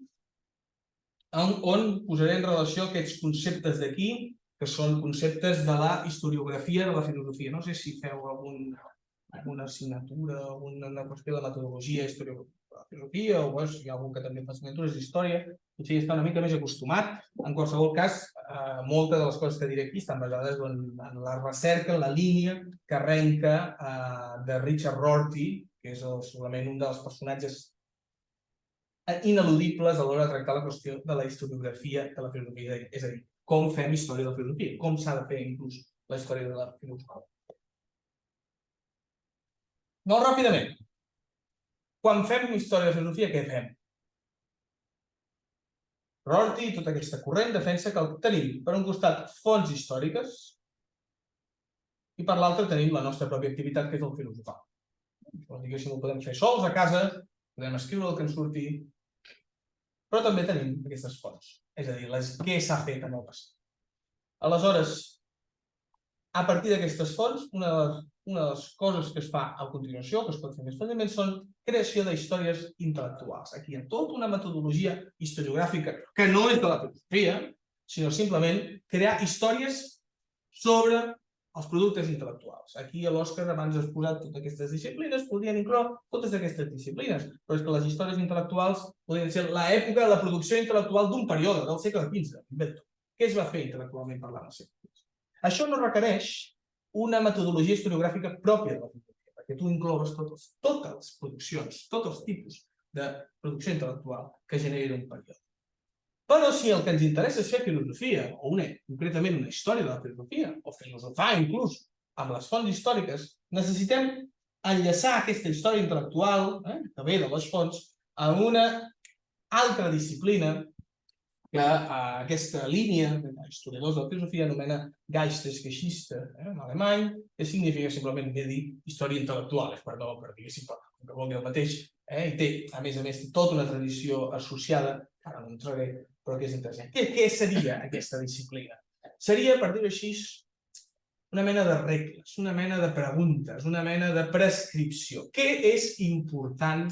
on posaré en relació aquests conceptes d'aquí, que són conceptes de la historiografia de la filosofia. No sé si feu alguna assignatura, alguna qüestió de metodologia historiografia de la filosofia, o si hi ha algú que també fa assignatures d'història, potser està una mica més acostumat. En qualsevol cas, moltes de les coses que diré aquí estan basades en la recerca, en la línia que arrenca de Richard Rorty, que és segurament un dels personatges ineludibles a l'hora de tractar la qüestió de la historiografia de la filosofia. És a dir, com fem història de la filosofia, com s'ha de fer inclús la història de la filosofia. Molt ràpidament. Quan fem història de la filosofia, què fem? Rorty i tota aquesta corrent defensa que tenim, per un costat, fonts històriques i per l'altre tenim la nostra pròpia activitat, que és el filosofar. Diguéssim, ho podem fer sols a casa, podem escriure el que ens surti, però també tenim aquestes fonts, és a dir, què s'ha fet en el passat. Aleshores, a partir d'aquestes fonts, una de les coses que es fa a continuació, que es pot fer més fàcilment, són creació d'històries intel·lectuals. Aquí hi ha tota una metodologia historiogràfica que no és de la filosofia, sinó simplement crear històries sobre els productes intel·lectuals. Aquí a l'Òscar abans has posat totes aquestes disciplines, podrien incloure totes aquestes disciplines, però és que les històries intel·lectuals podrien ser l'època de la producció intel·lectual d'un període, del segle XV. Què es va fer intel·lectualment parlant al segle XV? Això no requereix una metodologia historiogràfica pròpia de la filosofia, perquè tu incloves totes les produccions, tots els tipus de producció intel·lectual que generi un període. Però si el que ens interessa és fer filosofia, o concretament una història de la filosofia, o filosofar inclús amb les fonts històriques, necessitem enllaçar aquesta història intel·lectual, que ve de les fonts, amb una altra disciplina que aquesta línia d'historiadors de la filosofia anomena Geistesgeschichte en alemany, que significa simplement bé dir història intel·lectual, per diguéssim, que vol dir el mateix, i té, a més, tota una tradició associada, ara no entraré, però que és interessant. Què seria aquesta disciplina? Seria, per dir-ho així, una mena de regles, una mena de preguntes, una mena de prescripció. Què és important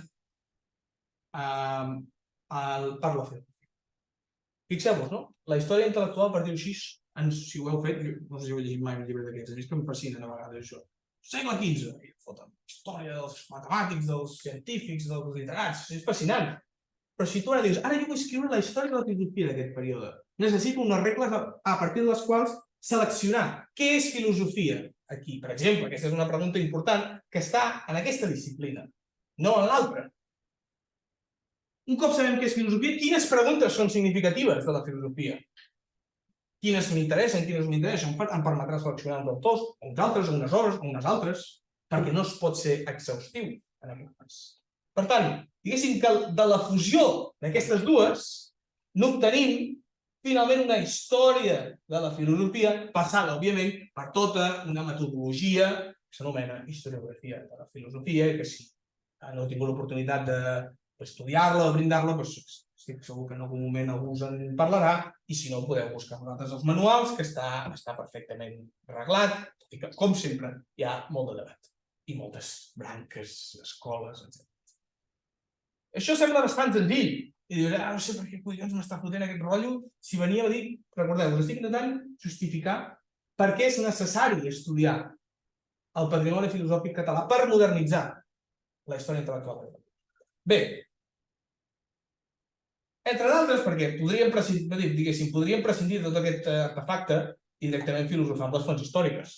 per la filosofia? Fixeu-vos, no? La història intel·lectual, per dir-ho així, si ho heu fet, no sé si heu llegit mai un llibre d'aquests, a mi és que em fascinen a vegades això. Segle XV, història dels matemàtics, dels científics, dels literats, és fascinant. Però si tu ara dius, ara jo vull escriure la història de la filosofia d'aquest període, necessito unes regles a partir de les quals seleccionar què és filosofia aquí. Per exemple, aquesta és una pregunta important que està en aquesta disciplina, no en l'altra. Un cop sabem què és filosofia, quines preguntes són significatives de la filosofia? Quines m'interessen, quines no m'interessen? Em permetrà seleccionar uns autors, uns altres, unes obres, unes altres, perquè no es pot ser exhaustiu en aquest cas. Per tant, diguéssim que de la fusió d'aquestes dues n'obtenim finalment una història de la filosofia passada, òbviament, per tota una metodologia que s'anomena historiografia de la filosofia i que si no he tingut l'oportunitat d'estudiar-la, de brindar-la, doncs estic segur que en algun moment algú us en parlarà i si no podeu buscar vosaltres els manuals que està perfectament reglat i que, com sempre, hi ha molt de debat i moltes branques, escoles, etc. Això sembla bastant senzill i dius, no sé per què collons m'està fotent aquest rotllo si venia a dir, recordeu, us estic intentant justificar per què és necessari estudiar el patrimoni filosòfic català per modernitzar la història intel·lectual. Bé, entre d'altres, perquè podríem prescindir de tot aquest artefacte i directament filosofar amb les fonts històriques.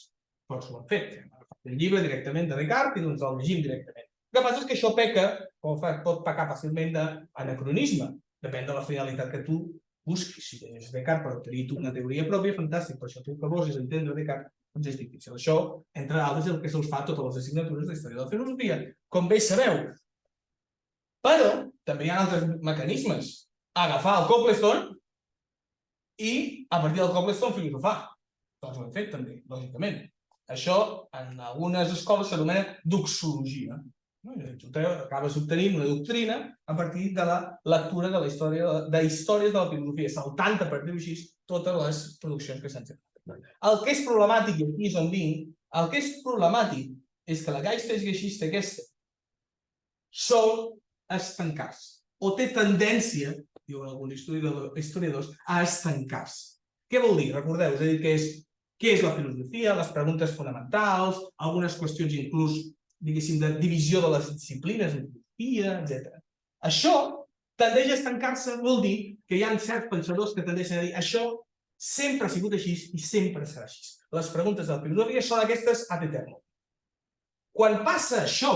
Tots ho han fet. El llibre directament de Descartes i doncs el llegim directament. El que passa és que això peca, o pot pecar fàcilment d'anacronisme. Depèn de la finalitat que tu busquis. Si tens Descartes per obtenir tu una teoria pròpia, fantàstic, però això tu que vols entendre Descartes, doncs és difícil. Això, entre d'altres, és el que se'ls fa a totes les assignatures d'història de la filosofia, com bé sabeu. Però també hi ha altres mecanismes. Agafar el Coplestone i a partir del Coplestone filosofar. Doncs ho hem fet també, lògicament. Això en algunes escoles s'anomena doxologia. Tu acabes obtenint una doctrina a partir de la lectura de la història de històries de la filosofia, saltant, per dir-ho així, totes les produccions que s'han fet. El que és problemàtic, i aquí és on vinc, el que és problemàtic és que la Geistesgeschichte aquesta sol estancar-se, o té tendència, diuen alguns historiadors, a estancar-se. Què vol dir? Recordeu, us he dit què és la filosofia, les preguntes fonamentals, algunes qüestions inclús, diguéssim, de divisió de les disciplines, de filosofia, etc. Això tendeix a estancar-se, vol dir que hi ha certs pensadors que tendeixen a dir això sempre ha sigut així i sempre serà així. Les preguntes de la filosofia són aquestes ad eternum. Quan passa això,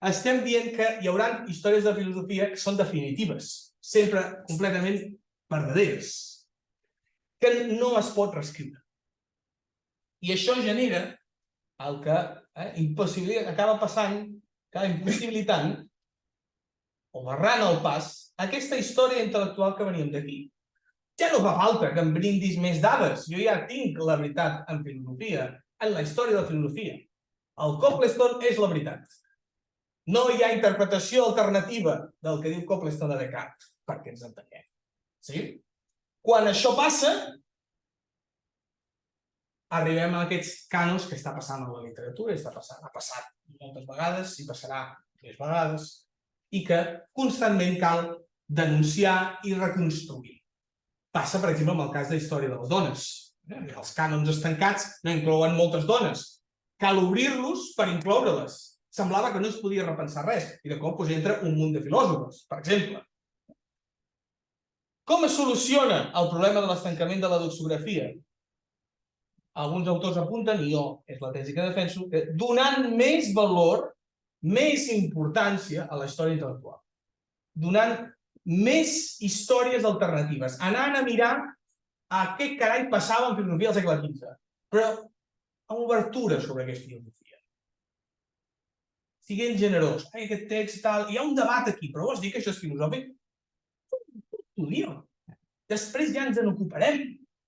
estem dient que hi haurà històries de filosofia que són definitives, sempre completament verdaderes, que no es pot reescriure. I això genera el que acaba passant, acaba impossibilitant o barrant el pas aquesta història intel·lectual que veníem d'aquí. Ja no fa falta que em brindis més dades, jo ja tinc la veritat en filosofia, en la història de la filosofia. El Coplestone és la veritat. No hi ha interpretació alternativa del que diu Coplestone de Descartes, perquè ens entenguem. Sí? Quan això passa, arribem a aquests cànons que està passant a la literatura, ha passat moltes vegades i passarà més vegades, i que constantment cal denunciar i reconstruir. Passa, per exemple, amb el cas de la història de les dones. Els cànons estancats no inclouen moltes dones. Cal obrir-los per incloure-les. Semblava que no es podia repensar res, i de cop entra un munt de filòsofes, per exemple. Com es soluciona el problema de l'estancament de la doxografia? Alguns autors apunten, i jo és la tesi que defenso, que donant més valor, més importància a la història intel·lectual. Donant més històries alternatives. Anant a mirar a què carai passava en filosofia al segle XV. Però amb obertura sobre aquesta filosofia. Siguent generós. Aquest text tal... Hi ha un debat aquí, però vols dir que això és filosòfic? Estudia-ho. Després ja ens n'ocuparem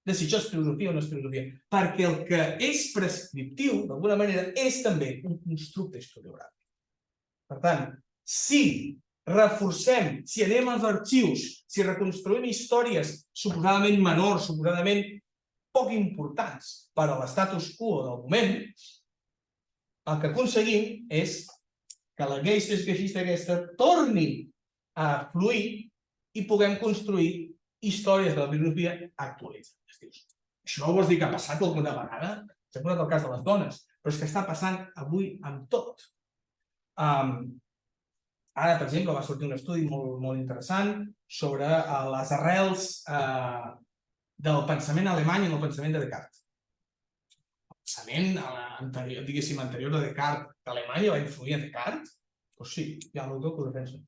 de si això és filosofia o no és filosofia, perquè el que és prescriptiu, d'alguna manera, és també un constructe historiogràfic. Per tant, si reforcem, si anem als arxius, si reconstruïm històries suposadament menors, suposadament poc importants per a l'estatus quo del moment, el que aconseguim és que la geistesgeschichte aquesta torni a fluir i puguem construir històries de la filosofia actualitzades. Això no vols dir que ha passat alguna vegada? S'ha posat el cas de les dones, però és que està passant avui amb tot. Ara, per exemple, va sortir un estudi molt interessant sobre les arrels del pensament alemany en el pensament de Descartes. El pensament, diguéssim, anterior a Descartes d'Alemanya va influir en Descartes? Doncs sí, hi ha un autor que ho defensa.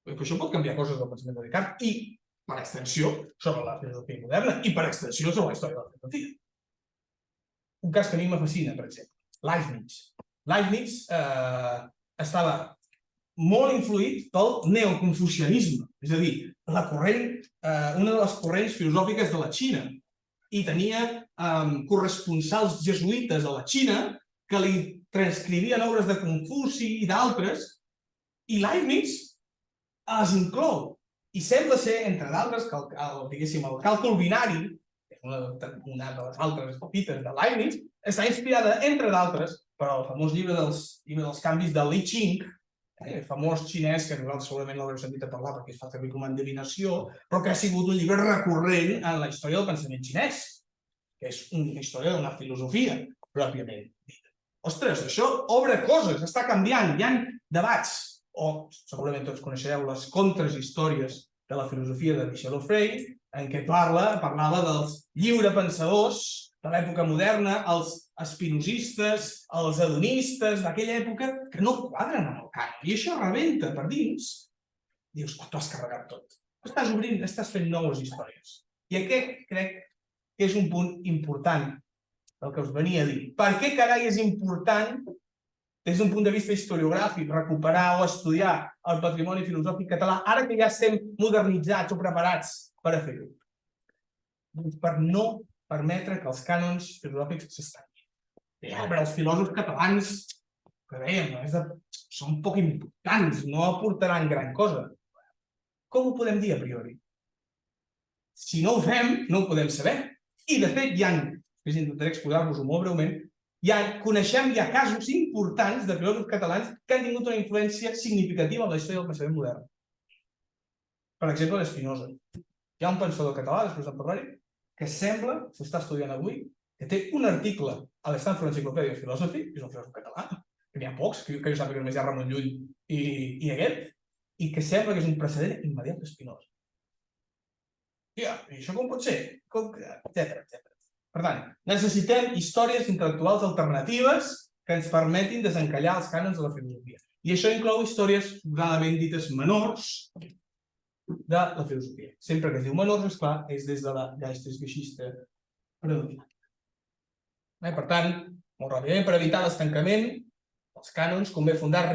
Però això pot canviar coses del pensament de Descartes i, per extensió, sobre la filosofia moderna i, per extensió, sobre la història de la filosofia. Un cas que a mi me fascina, per exemple, Leibniz. Leibniz estava molt influït pel neoconfucianisme, és a dir, una de les corrents filosòfiques de la Xina, i tenia corresponsals jesuïtes a la Xina que li transcrivien obres de Confuci i d'altres, i Leibniz les inclou. I sembla ser, entre d'altres, que el càlcul binari, que és una de les altres fites de Leibniz, està inspirada, entre d'altres, per al famós llibre dels canvis de Li Ching, famós xinès, que nosaltres segurament l'haurem sentit a parlar perquè es fa servir com a endevinació, però que ha sigut un llibre recurrent en la història del pensament xinès, que és una història d'una filosofia, pròpiament dita. Ostres, això obre coses, està canviant, hi ha debats, o segurament tots coneixereu les contrahistòries de la filosofia de Michel Onfray, en què parlava dels lliurepensadors de l'època moderna, els espinosistes, els hedonistes d'aquella època, que no quadren amb el cànon. I això rebenta per dins. Dius, t'ho has carregat tot. Estàs obrint, estàs fent noves històries. I aquest crec que és un punt important del que us venia a dir. Per què carai és important, des d'un punt de vista historiogràfic, recuperar o estudiar el patrimoni filosòfic català, ara que ja estem modernitzats o preparats per a fer-ho? Per no permetre que els cànons filosòfics s'estanquin. Però els filòsofs catalans, que dèiem, són poc importants, no aportaran gran cosa. Com ho podem dir a priori? Si no ho fem, no ho podem saber. I, de fet, intentaré exposar-vos-ho molt breument, coneixem ja casos importants de filòsofs catalans que han tingut una influència significativa en la història del pensament modern. Per exemple, l'Espinosa. Hi ha un pensador català, després d'en parlar-hi, que sembla, s'està estudiant avui, que té un article a l'Stanford Encyclopedia of Philosophy, que és un filòsof català, que n'hi ha pocs, que jo sàpiga que només hi ha Ramon Llull i aquest, i que sembla que és un precedent immediat d'Espinosa. I això com pot ser? Etcètera. Per tant, necessitem històries intel·lectuals alternatives que ens permetin desencallar els cànons de la filosofia. I això inclou històries suposadament dites menors de la filosofia. Sempre que es diu menors, esclar, és des de la geistesgeschichte predominant. Per tant, molt ràpidament, per evitar l'estancament dels cànons, convé fundar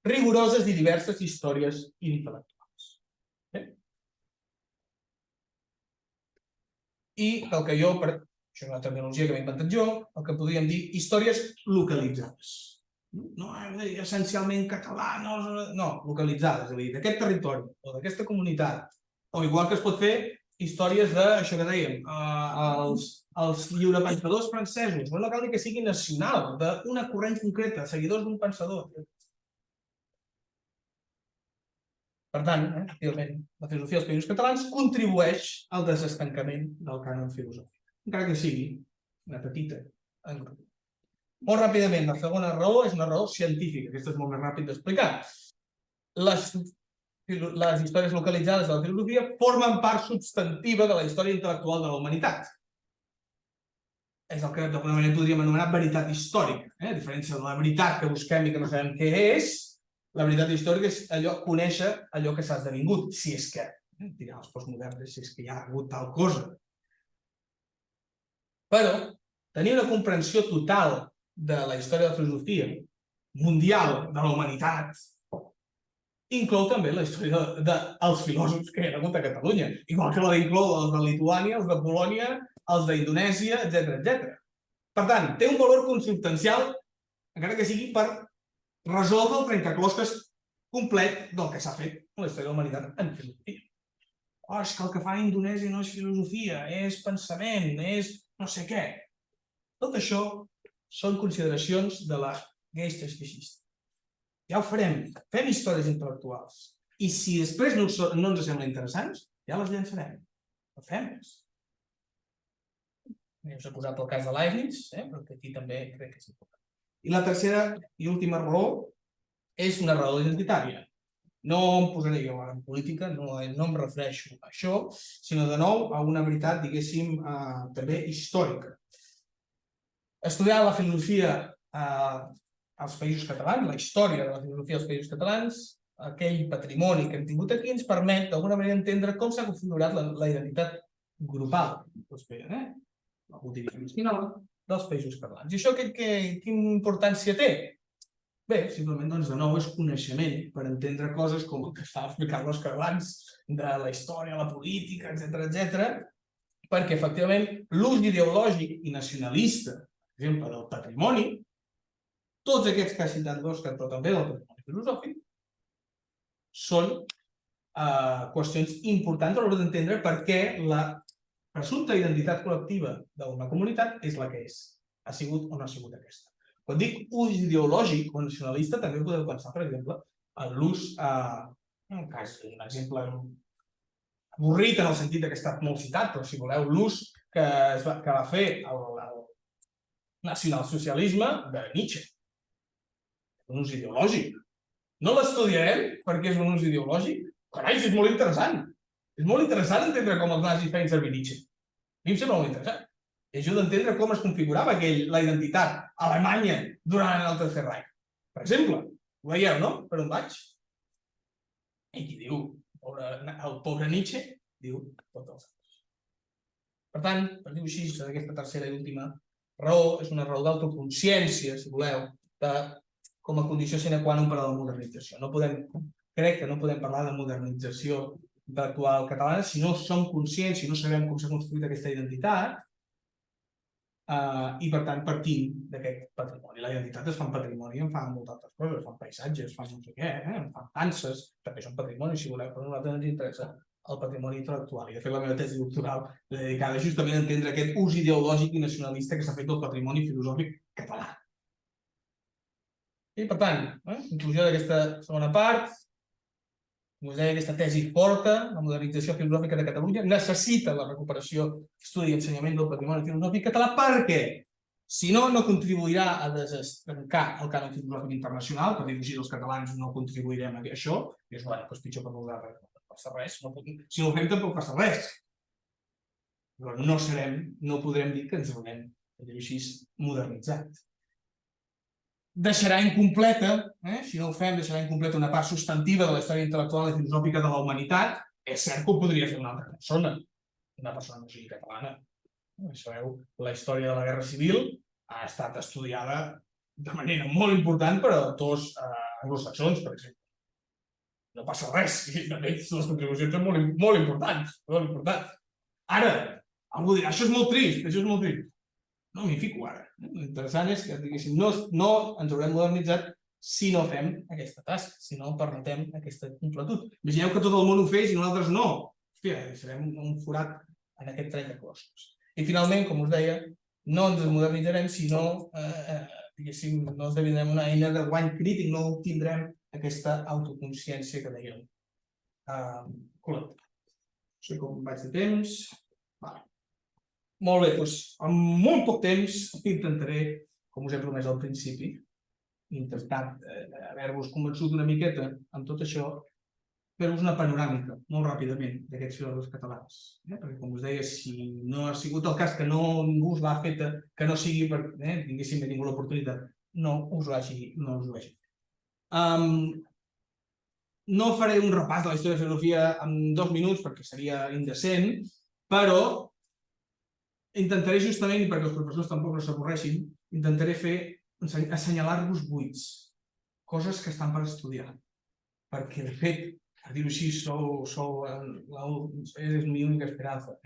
rigoroses i diverses històries intel·lectuals. I el que jo, això és una terminologia que m'he inventat jo, el que podríem dir històries localitzades. No essencialment català, no, localitzades, és a dir, d'aquest territori o d'aquesta comunitat. O igual que es pot fer històries d'això que dèiem, els lliurepensadors francesos, però no cal dir que sigui nacional, d'una corrent concreta, seguidors d'un pensador. Per tant, efectivament, la filosofia dels països catalans contribueix al desestancament del cànon filosòfic, encara que sigui una petita engrup. Molt ràpidament, la segona raó és una raó científica, aquesta és molt més ràpid d'explicar. Les històries localitzades de la filosofia formen part substantiva de la història intel·lectual de la humanitat. És el que d'alguna manera podríem anomenar veritat històrica. A diferència de la veritat que busquem i que no sabem què és, la veritat històrica és conèixer allò que s'ha esdevingut, si és que, dirà els postmoderns, si és que hi ha hagut tal cosa. Però tenir una comprensió total de la història de la filosofia mundial, de la humanitat, inclou també la història dels filòsofs que hi ha hagut a Catalunya, igual que la d'inclou els de Lituània, els de Polònia, els d'Indonèsia, etc. Per tant, té un valor consubstancial, encara que sigui per resoldre el trencaclosques complet del que s'ha fet en la història de la humanitat en filosofia. Oh, és que el que fa Indonèsia no és filosofia, és pensament, és no sé què. Tot això són consideracions de la Geistesgeschichte. Ja ho farem, fem històries intel·lectuals. I si després no ens semblen interessants, ja les llançarem. No fem-les. Us he posat el cas de Leibniz, però aquí també crec que és important. I la tercera i última raó és una raó identitària. No em posaré jo en política, no em refereixo a això, sinó de nou a una veritat, diguéssim, també històrica. Estudiar la filosofia als Països Catalans, la història de la filosofia als Països Catalans, aquell patrimoni que hem tingut aquí, ens permet d'alguna manera entendre com s'ha configurat la identitat grupal, la multidimensional dels Països Catalans. I això quina importància té? Bé, simplement, de nou, és coneixement per entendre coses com el que estava explicant l'Òscar abans, de la història, la política, etc., perquè, efectivament, l'ús ideològic i nacionalista, per exemple, del patrimoni, tots aquests que ha citat l'Òscar, però també del patrimoni filosòfic, són qüestions importants a l'hora d'entendre per què la presumpta identitat col·lectiva d'una comunitat és la que és. Ha sigut o no ha sigut aquesta. Quan dic ús ideològic o nacionalista, també podeu pensar, per exemple, en l'ús, un exemple avorrit en el sentit que ha estat molt citat, però si voleu, l'ús que va fer el nacionalsocialisme de Nietzsche. Un ús ideològic. No l'estudiarem perquè és un ús ideològic? Carai, és molt interessant. És molt interessant entendre com els nazis feien servir Nietzsche. A mi em sembla molt interessant. I ajuda a entendre com es configurava la identitat alemanya durant el Tercer Reich. Per exemple, ho veieu, no? Per on vaig? I qui diu, el pobre Nietzsche, diu tots els altres. Per tant, per dir-ho així, aquesta tercera i última raó és una raó d'autoconsciència, si voleu, com a condició sine qua non per a la modernització. Crec que no podem parlar de modernització intel·lectual catalana si no som conscients, si no sabem com s'ha construït aquesta identitat, i per tant partim d'aquest patrimoni. La identitat es fa en patrimoni, en fa moltes altres coses, es fan paisatges, es fan no sé què, en fan danses, també són patrimoni, si voleu, però a nosaltres ens interessa el patrimoni intel·lectual. I de fet la meva tesi doctoral dedicada justament a entendre aquest ús ideològic i nacionalista que s'ha fet del patrimoni filosòfic català. I per tant, conclusió d'aquesta segona part, com us deia, aquesta tesi forta, la modernització filosòfica de Catalunya necessita la recuperació, estudi i ensenyament del patrimoni filosòfic català perquè, si no, no contribuirà a desencancar el cànon filosòfic internacional, per dir-ho així, els catalans no contribuirem a això, i és pitjor per nosaltres, no passa res, si no ho fem tampoc passa res. Però no podrem dir que ens haurem, per dir-ho així, modernitzat. Deixarà incompleta, si no ho fem, deixarà incompleta una part substantiva de la història intel·lectual i filosòfica de la humanitat. És cert que ho podria fer una altra persona no sigui catalana. Sabeu, la història de la Guerra Civil ha estat estudiada de manera molt important per autors anglosaxons, per exemple. No passa res, de fet, les contribucions són molt importants. Ara, algú dirà, això és molt trist, No m'hi fico ara. L'interessant és que no ens haurem modernitzat si no fem aquesta tasca, si no permetem aquesta completud. Imagineu que tot el món ho fes i nosaltres no. Hòstia, serem un forat en aquest trencaclosques. I finalment, com us deia, no ens modernitzarem si no esdevinguem una eina de guany crític, no obtindrem aquesta autoconsciència que dèiem col·lectiva. No sé com vaig de temps. Molt bé, doncs, en molt poc temps intentaré, com us he promès al principi, intentar haver-vos convençut una miqueta amb tot això, fer-vos una panoràmica, molt ràpidament, d'aquests filòsofs catalans. Perquè, com us deia, si no ha sigut el cas que ningú us l'ha fet, que no sigui perquè tinguéssim tingut l'oportunitat, no us ho hagi fet. No faré un repàs de la història de la filosofia en 2 minuts, perquè seria indecent, però intentaré justament, i perquè els professors tampoc no s'avorreixin, intentaré assenyalar-vos buits, coses que estan per estudiar. perquè de fet, per dir-ho així, és la única esperança.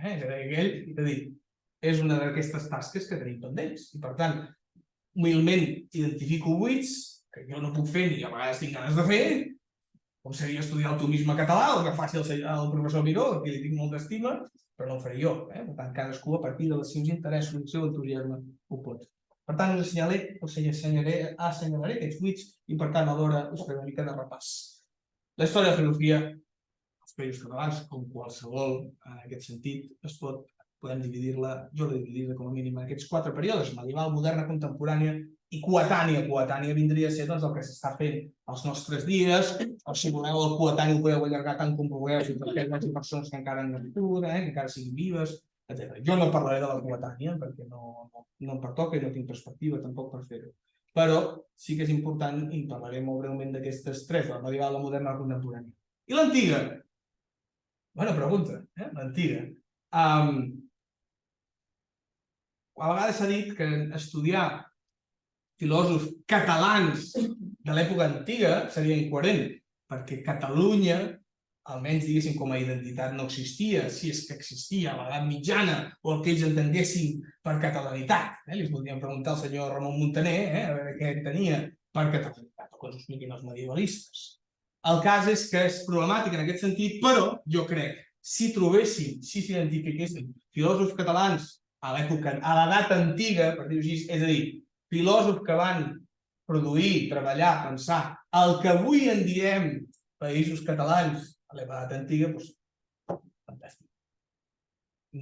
És una d'aquestes tasques que tenim pendents. I per tant, humilment identifico buits que jo no puc fer ni a vegades tinc ganes de fer, com seria estudiar el tomisme català, el que faci el professor Miró, a qui li tinc molta estima, però no ho faré jo. Per tant, cadascú a partir dels seus interessos i del seu entusiasme ho pot. Per tant, us assenyalaré aquests buits i, per tant, alhora us faré una mica de repàs. La història de la filosofia als països catalans, com qualsevol en aquest sentit, podem dividir-la, jo l'he dividida com a mínim en aquests 4 períodes, medieval, moderna, contemporània i coetània. Coetània vindria a ser el que s'està fent als nostres dies, o si voleu el coetani ho podeu allargar tant com vulgueu, perquè hi hagi persones que encara han nascut, que encara siguin vives, etc. Jo no parlaré de la coetània, perquè no em pertoca i no tinc perspectiva tampoc per fer-ho. Però sí que és important, i parlaré molt breument d'aquestes 3, la medieval, la moderna i la contemporània. I l'antiga? Bona pregunta, l'antiga. A vegades s'ha dit que estudiar filòsofs catalans de l'època antiga seria incoherent, perquè Catalunya, almenys diguéssim com a identitat, no existia, si és que existia a l'edat mitjana o el que ells entenguessin per catalanitat. Li podríem preguntar al senyor Ramon Muntaner a veure què entenia per catalanitat, o que ens ho expliquin els medievalistes. El cas és que és problemàtic en aquest sentit, però jo crec que si s'identifiquessin filòsofs catalans a l'edat antiga, per dir-ho així, és a dir, filòsofs que van produir, treballar, pensar el que avui en diem països catalans a l'edat antiga, doncs, fantàstic.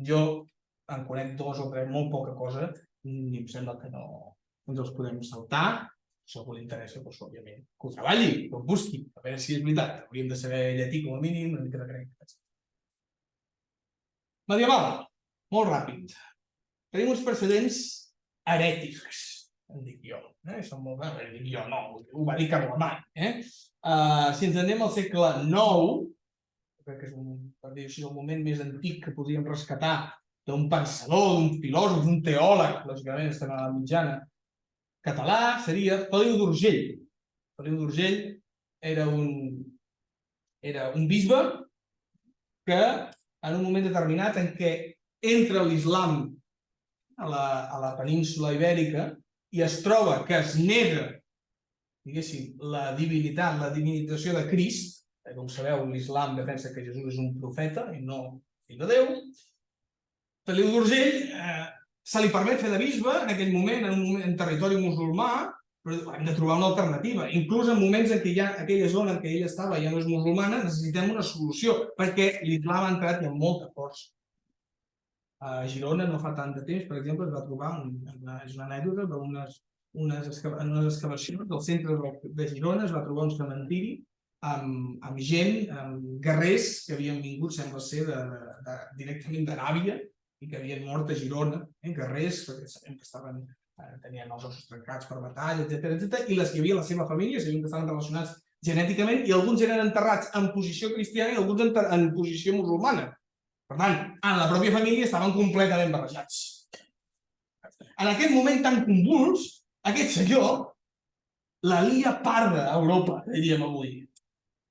Jo en conec 2 o 3, molt poca cosa, i em sembla que no ens els podem saltar. Si a algú li interessa, doncs, òbviament, que ho treballi, que ho busqui, a veure si és veritat. Hauríem de saber llatí com a mínim, una mica de grec. Medieval, molt ràpid. Tenim uns precedents herètics, en dic jo. Són molt grans, dic jo, no, ho va dir Carlemany. Si ens anem al segle IX, crec que és per dir així, el moment més antic que podríem rescatar d'un pensador, d'un filòsof, d'un teòleg, lògicament estem a la mitjana, català, seria Feliu d'Urgell. Feliu d'Urgell era un bisbe que en un moment determinat en què entra l'islam a la península ibèrica i es troba que es nega, diguéssim, la divinitat, la divinització de Crist, com sabeu, l'islam defensa que Jesús és un profeta i no fill de Déu. Feliu d'Urgell se li permet fer de bisbe en aquell moment, en territori musulmà, però hem de trobar una alternativa. Inclús en moments en què aquella zona en què ell estava ja no és musulmana, necessitem una solució, perquè l'islam ha entrat i amb molta força. A Girona no fa tant de temps, per exemple, es va trobar, és una anècdota, en unes excavacions del centre de Girona es va trobar un cementiri amb gent, amb guerrers que havien vingut, sembla ser, directament d'Aràbia i que havien mort a Girona, guerrers, perquè sabem que tenien els ossos trencats per batalla, etc. I les que hi havia a la seva família, sabien que estaven relacionats genèticament, i alguns eren enterrats en posició cristiana i alguns en posició musulmana. Per tant, en la pròpia família estaven completament barrejats. En aquest moment tan convuls, aquest senyor la lia parda a Europa, diríem avui,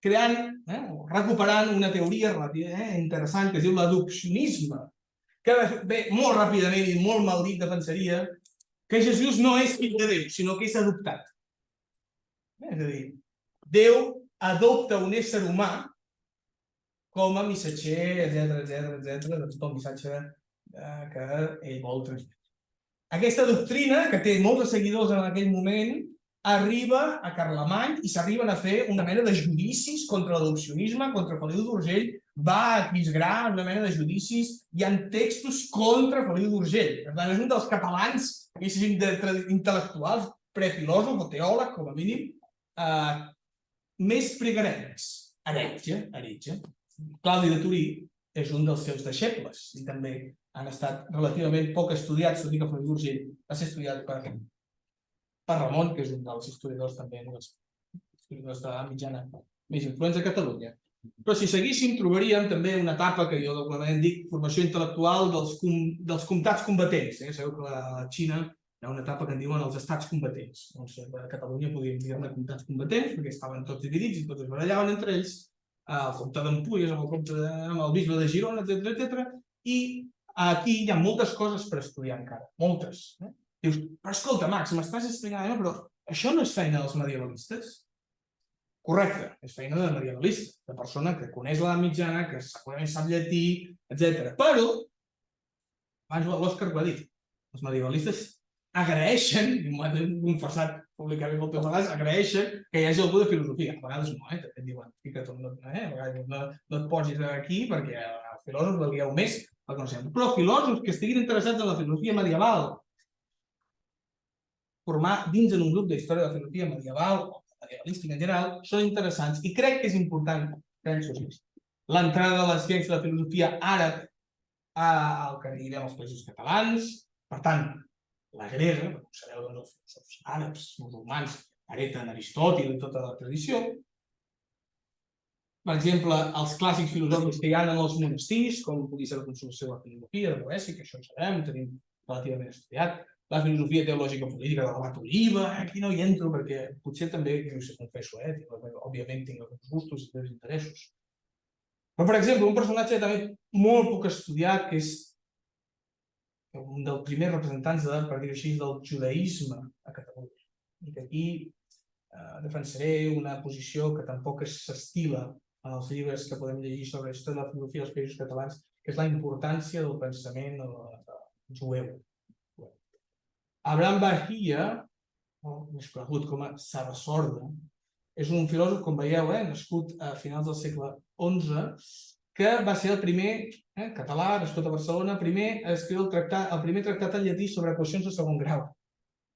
recuperant una teoria interessant que es diu l'adopcionisme, que ve molt ràpidament i molt mal dit defensaria que Jesús no és fill de Déu, sinó que és adoptat. És a dir, Déu adopta un ésser humà com a missatger, etc., de tot el missatge que ell vol transmetre. Aquesta doctrina, que té molts de seguidors en aquell moment, arriba a Carlemany i s'arriben a fer una mena de judicis contra l'adopcionisme, contra Feliu d'Urgell, va a Aquisgrà, una mena de judicis, hi ha textos contra Feliu d'Urgell. Per tant, és un dels catalans, intel·lectuals, prefilòsof o teòleg, com a mínim, més primerencs. Heretge. Claudi de Torí és un dels seus deixebles i també han estat relativament poc estudiats, tot i que Feliu d'Urgell va ser estudiat per Ramon, que és un dels historiadors també, dels historiadors de la mitjana més influents a Catalunya. Però si seguíssim, trobaríem també una etapa que jo d'alguna manera dic formació intel·lectual dels comtats combatents. Sabeu que la Xina Hi ha una etapa que en diuen els estats combatents. Doncs a Catalunya podríem dir-ne comtats combatents, perquè estaven tots dividits i tots es barallaven entre ells, el comte d'Empúries amb el bisbe de Girona, etc. I aquí hi ha moltes coses per estudiar encara, moltes. Dius, però escolta, Max, m'estàs explicant, però això no és feina dels medievalistes? Correcte, és feina de medievalista, de persona que coneix l'edat mitjana, que segurament sap llatí, etc. Però, abans l'Òscar ho ha dit, els medievalistes agraeixen, i m'ho han confessat públicament moltes vegades, agraeixen que hi hagi algú de filosofia. A vegades no, també et diuen, fica't, a vegades no et posis aquí perquè els filòsofs valgueu més pel coneixement. Però filòsofs que estiguin interessats en la filosofia medieval, formar dins en un grup d'història de la filosofia medieval o medievalística en general, són interessants i crec que és important l'entrada de la ciència de la filosofia àrab al que diguem els països catalans. Per tant, la grega, com sabeu, els filòsofs àrabs, musulmans, hereten Aristòtil i tota la tradició. Per exemple, els clàssics filosòfics que hi ha en els monestirs, com pugui ser la Consolació de la Filosofia, de Boècia, que això ho sabem, tenim relativament estudiat, la filosofia teològica política de l'Abat Oliva, aquí no hi entro perquè potser també, us confesso, òbviament tinc alguns gustos i els interessos. Però, per exemple, un personatge també molt poc estudiat, que és un dels primers representants, per dir-ho així, del judaïsme a Catalunya. I que aquí defensaré una posició que tampoc s'estila en els llibres que podem llegir sobre la història de la filosofia dels països catalans, que és la importància del pensament jueu. Abraham Bahia, més conegut com a Sabasorda, és un filòsof, com veieu, nascut a finals del segle XI, que va ser el primer català, nascut a Barcelona, primer a escriure el primer tractat en llatí sobre equacions de segon grau.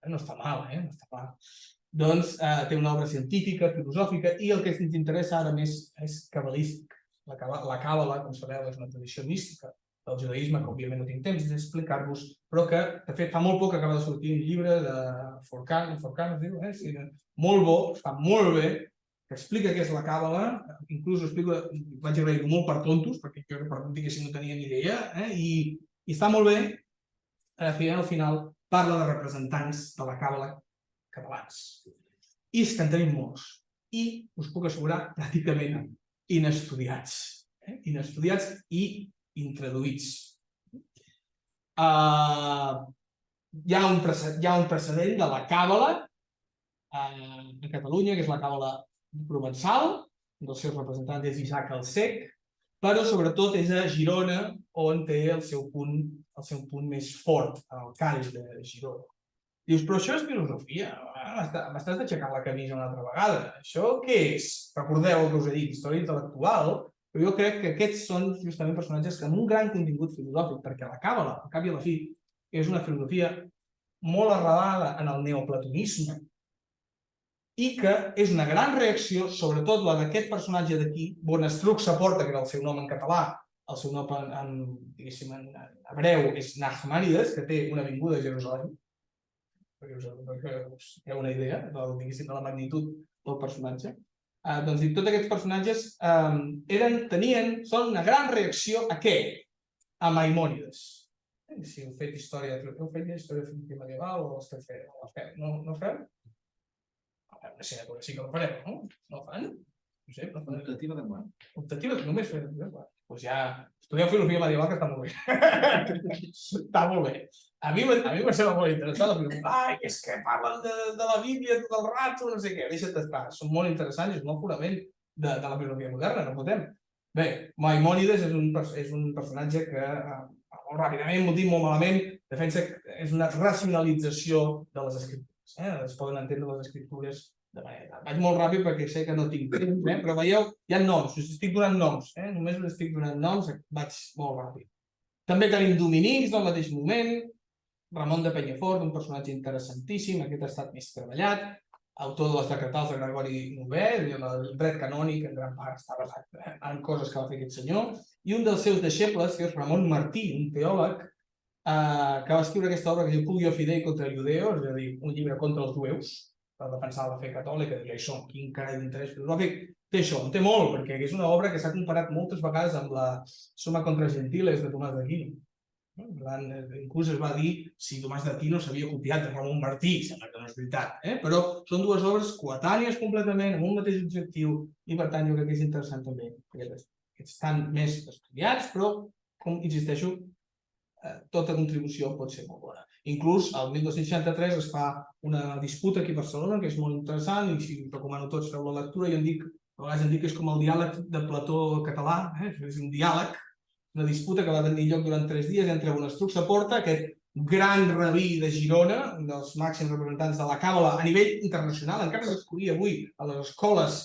No està mal, no està mal. Doncs té una obra científica, filosòfica, i el que ens interessa ara més és cabalístic. La càbala, com sabeu, és una tradició mística del judaïsme, que òbviament no tinc temps d'explicar-vos, però que, de fet, fa molt poc que acaba de sortir un llibre de Forcán, es diu, molt bo, està molt bé, que explica què és la càbala, inclús vaig agrair-ho molt per tontos, perquè jo diguéssim no tenia ni idea, i està molt bé, al final parla de representants de la càbala catalans. I és que en tenim molts, i us puc assegurar pràcticament inestudiats, inestudiats i introduïts. Hi ha un precedent de la càbala a Catalunya, que és la càbala provençal, un dels seus representants és Isaac el Cec, però sobretot és a Girona on té el seu punt més fort, al Call de Girona. Dius, però això és filosofia, m'estàs aixecant la camisa una altra vegada, això què és? Recordeu el que us he dit, història intel·lectual, però jo crec que aquests són justament personatges amb un gran contingut filosòfic, perquè la càbala, al cap i a la fi, és una filosofia molt arrelada en el neoplatonisme i que és una gran reacció, sobretot la d'aquest personatge d'aquí, Bonastruc Saporta, que era el seu nom en català, el seu nom en hebreu és Nachmànides, que té una avinguda a Jerusalem, perquè us feu una idea de la magnitud del personatge. Doncs tots aquests personatges són una gran reacció a què? A Maimònides. Si heu fet història filosòfica medieval o esteu fent? No feu? Una assignatura sí que ho fareu, no? No ho fan? No sé, optativa de quan? Optativa, només fer de quan? Doncs ja, estudieu filosofia medieval, que està molt bé. Està molt bé. A mi me sembla molt interessant la filosofia. Ai, és que parlen de la Bíblia tot el rato, no sé què. Deixa't d'estar. Són molt interessants i és molt purament de la filosofia moderna, no podem. Bé, Maimònides és un personatge que, molt ràpidament, m'ho dic molt malament, defensa que és una racionalització de les escriptures. Es poden entendre les escriptures de manera. Vaig molt ràpid perquè sé que no tinc temps, però veieu, hi ha noms, us estic donant noms, només us estic donant noms, vaig molt ràpid. També tenim dominics del mateix moment, Ramon de Penyafort, un personatge interessantíssim, aquest ha estat més treballat, autor de les decretals de Gregori IX, el dret canònic en gran part està basat en coses que va fer aquest senyor, i un dels seus deixebles, que és Ramon Martí, un teòleg, que va escriure aquesta obra que es diu Pugio Fidei contra Judeo, és a dir, un llibre contra els jueus, per defensar la fe catòlica, i això, quin carai d'interès filosòfic té això, en té molt, perquè és una obra que s'ha comparat moltes vegades amb la Summa contra Gentiles de Tomàs d'Aquino. Inclús es va dir si Tomàs d'Aquino s'havia copiat de Ramon Martí, sembla que no és veritat, però són dues obres coetànies completament, amb un mateix objectiu, i per tant jo crec que és interessant també, perquè estan més estudiats, però, com insisteixo, tota contribució pot ser molt bona. Inclús el 1263 es fa una disputa aquí a Barcelona, que és molt interessant, i si recomano tots feu la lectura, jo a vegades em dic que és com el diàleg de Plató català, és un diàleg, una disputa que va tenir lloc durant 3 dies entre Bonastruc Saporta, aquest gran rabí de Girona, un dels màxims representants de la càbala a nivell internacional, encara s'escollia avui a les escoles,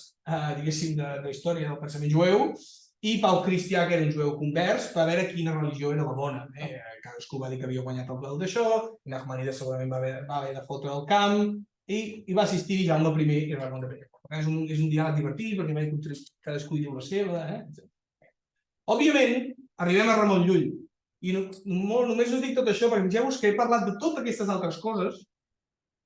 diguéssim, de història del pensament jueu, i Pau Cristià, que era un jueu convers, per veure quina religió era la bona. Cadascú va dir que havia guanyat el duel d'això, Nachmanides segurament va haver de fotre el camp, i va assistir Jaume I i Ramon I. És un diàleg divertit, perquè cadascú diu la seva. Òbviament, arribem a Ramon Llull. I només us dic tot això perquè penseu-vos que he parlat de totes aquestes altres coses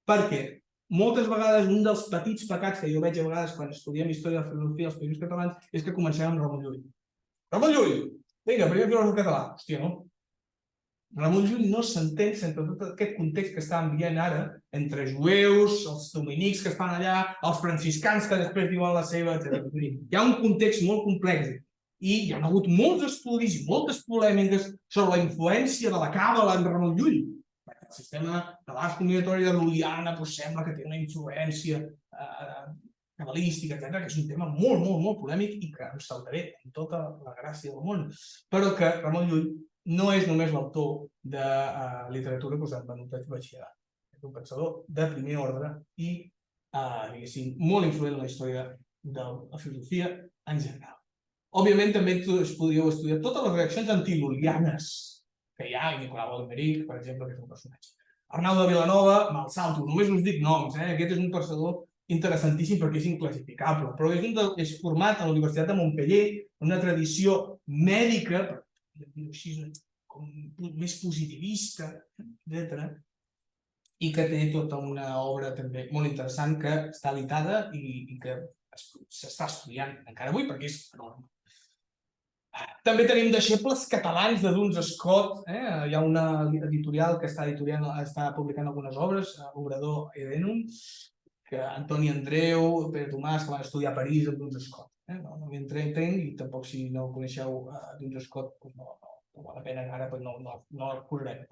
perquè moltes vegades un dels petits pecats que jo veig a vegades quan estudiem història de la filosofia als països catalans és que comencem amb Ramon Llull. Ramon Llull! Vinga, primer filòsof català. Hòstia, no? Ramon Llull no s'entén sense tot aquest context que estàvem veient ara entre jueus, els dominics que estan allà, els franciscans que després diuen la seva, etc. Hi ha un context molt complex i hi ha hagut molts estudis i moltes polèmiques sobre la influència de la càbala en Ramon Llull. El sistema de l'art combinatori de Lul·liana sembla que té una influència cabalística, etc., que és un tema molt, molt, molt polèmic i que em saltaré amb tota la gràcia del món, però que Ramon Llull no és només l'autor de literatura que us han venut de batxillerat. És un pensador de primer ordre i, diguéssim, molt influent en la història de la filosofia en general. Òbviament, també podríeu estudiar totes les reaccions antilul·lianes que hi ha, i Nicolau Almeric, per exemple, que és un personatge. Arnau de Vilanova, me'l salto, només us dic noms, aquest és un pensador interessantíssim perquè és inclassificable, però és format a la Universitat de Montpeller, una tradició mèdica, així, més positivista, etc., i que té tota una obra també molt interessant que està editada i que s'està estudiant encara avui perquè és enorme. També tenim deixebles catalans de Duns Scott. Hi ha una editorial que està publicant algunes obres, Obrador Edenum, que Antoni Andreu, Pere Tomàs, que van estudiar a París amb Duns Scott. No m'hi entenc i tampoc si no coneixeu Duns Scott no val la pena, ara no el posarem.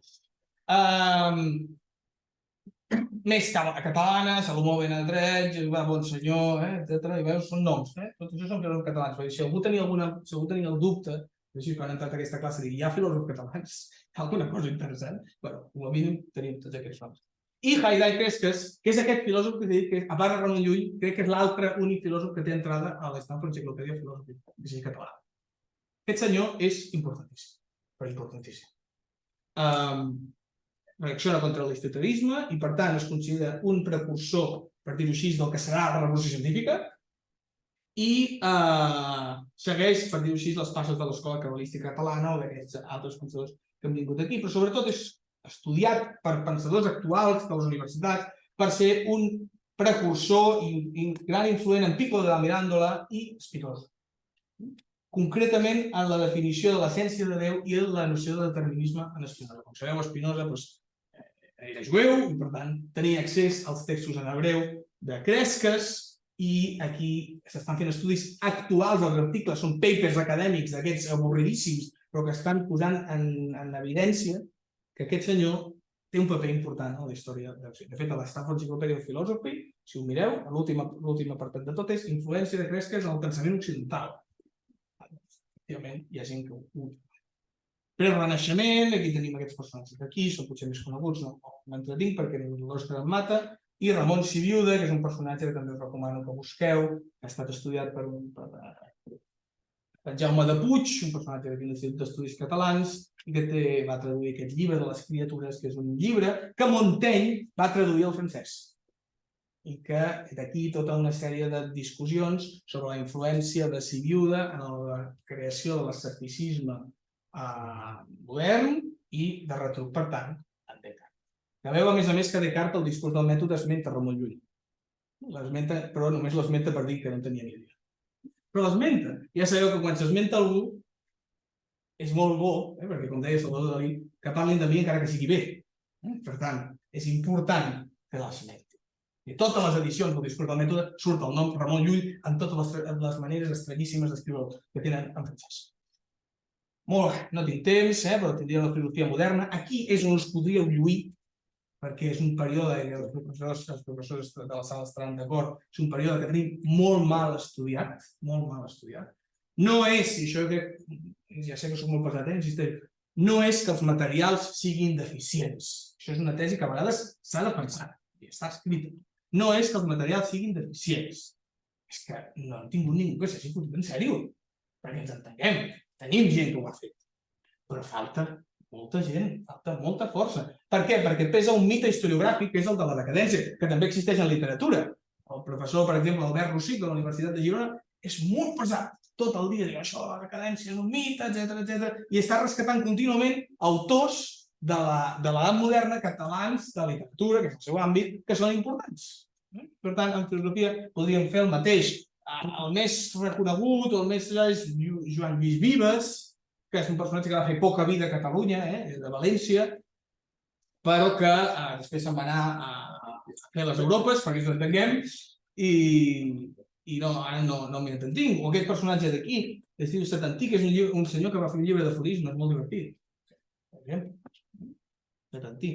Més catalana, Salomó Benedret, Bonsenyor, etc. I veus, són noms, tots això són filòsofs catalans. Si algú tenia el dubte, si quan ha entrat a aquesta classe digui, hi ha filòsofs catalans, alguna cosa interessant, bueno, com a mínim tenim tots aquests noms. I Haidai Cresques, que és aquest filòsof que he dit que, a part de Ramon Llull, crec que és l'altre únic filòsof que té entrada a l'Stanford Enciclopèdia Filosòfica Català. Aquest senyor és importantíssim, però importantíssim. Reacciona contra l'aristotelisme i, per tant, es considera un precursor, per dir-ho així, del que serà la revolució científica i segueix, per dir-ho així, les passes de l'escola cabalística catalana o d'aquests altres pensadors que hem vingut aquí, però sobretot és estudiat per pensadors actuals de les universitats per ser un precursor i gran influent en Pico de Mirandola i Spinoza. Concretament en la definició de l'essència de Déu i la noció de determinisme en Spinoza. Com sabeu, Spinoza era jueu i, per tant, tenia accés als textos en hebreu de Cresques i aquí s'estan fent estudis actuals, els articles són papers acadèmics d'aquests avorridíssims, però que estan posant en evidència que aquest senyor té un paper important en la història de l'Occident. De fet, a l'Stanford Encyclopedia of Philosophy, si ho mireu, l'últim apartat de tot és influència de Cresques en el pensament occidental. Efectivament, hi ha gent que ho Pre-Renaixement, aquí tenim aquests personatges d'aquí, són potser més coneguts, no m'entretinc perquè l'Òscar em mata, i Ramon Sibiuda, que és un personatge que també us recomano que busqueu, que ha estat estudiat per Jaume de Puig, un personatge de l'Institut d'Estudis Catalans, i que va traduir aquest llibre de les criatures, que és un llibre que Montaigne va traduir al francès. I que d'aquí tota una sèrie de discussions sobre la influència de Sibiuda en la creació de l'escepticisme modern i de retruc, per tant, en Descartes. Sabeu, a més, que Descartes, el discurs del mètode, esmenta Ramon Llull. Però només l'esmenta per dir que no tenia ni idea. Però l'esmenta. Ja sabeu que quan s'esmenta algú és molt bo, perquè com deia Salvador Dalí, que parlin de mi encara que sigui bé. Per tant, és important que l'esmenti. I totes les edicions del discurs del mètode surt el nom Ramon Llull en totes les maneres estranyíssimes d'escriure que tenen en francès. Molt bé, no tinc temps, però tindria la filosofia moderna. Aquí és on us podríeu lluir, perquè és un període, i els professors de la sala estaran d'acord, és un període que tenim molt mal estudiat, molt mal estudiat. No és, i això crec, ja sé que soc molt pesat, insisteix, no és que els materials siguin deficients. Això és una tesi que a vegades s'ha de pensar, i està escrita. No és que els materials siguin deficients. És que no hem tingut ningú que s'hagi fotut en sèrio, perquè ens entenguem. Tenim gent que ho ha fet, però falta molta gent, falta molta força. Per què? Perquè pesa un mite historiogràfic, que és el de la decadència, que també existeix en literatura. El professor, per exemple, Albert Rossich, de la Universitat de Girona, és molt pesat. Tot el dia diu això, la decadència és un mite, etc. I està rescatant contínuament autors de l'edat moderna, catalans, de literatura, que és el seu àmbit, que són importants. Per tant, en filosofia podríem fer el mateix. El més reconegut, el més és Joan Lluís Vives, que és un personatge que va fer poca vida a Catalunya, de València, però que després se'n va anar a fer les Europes, perquè ens entenguem, i ara no m'hi ententinc. O aquest personatge d'aquí, que es diu Setantí, que és un senyor que va fer un llibre d'aforismes molt divertit. Per exemple, Setantí.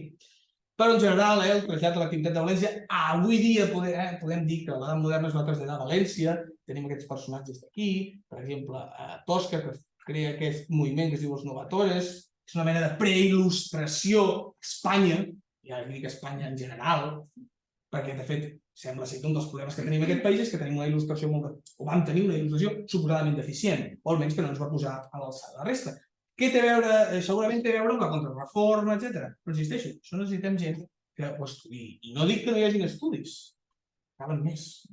Però en general, el trasllat de l'activitat de València, avui dia podem dir que l'edat moderna es va traslladar a València, tenim aquests personatges d'aquí, per exemple, Tosca, que crea aquest moviment que es diu els Novatores, és una mena de preil·lustració a Espanya, ja dic Espanya en general, perquè de fet sembla ser que un dels problemes que tenim en aquest país és que tenim una il·lustració o vam tenir una il·lustració suposadament deficient, o almenys que no ens va posar a l'alçada de la resta. Què té a veure? Segurament té a veure amb la contrarreforma, etc. Però insisteixo, això necessitem gent que ho estudiï. I no dic que no hi hagin estudis, caben més.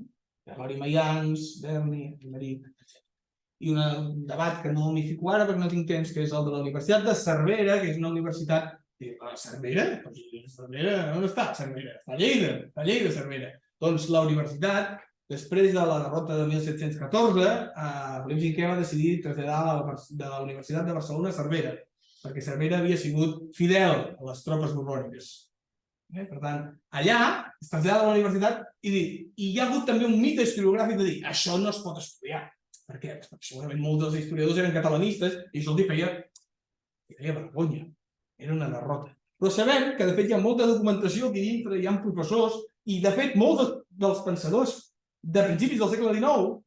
Lori Mayans, Berni, Marit, etc. I un debat que no m'hi fico ara perquè no tinc temps, que és el de la Universitat de Cervera, que és una universitat... Cervera? Cervera? On està Cervera? Està a Lleida, Cervera. Doncs la universitat, després de la derrota de 1714, Felip V va decidir traslladar de la Universitat de Barcelona a Cervera, perquè Cervera havia sigut fidel a les tropes borbòniques. Per tant, allà es trasllada a la universitat i hi ha hagut també un mite historiogràfic de dir això no es pot estudiar. Per què? Perquè segurament molts dels historiadors eren catalanistes i això els feia vergonya. Era una derrota. Però sabem que de fet hi ha molta documentació aquí dintre, hi ha professors, i de fet molts dels pensadors de principis del segle XIX,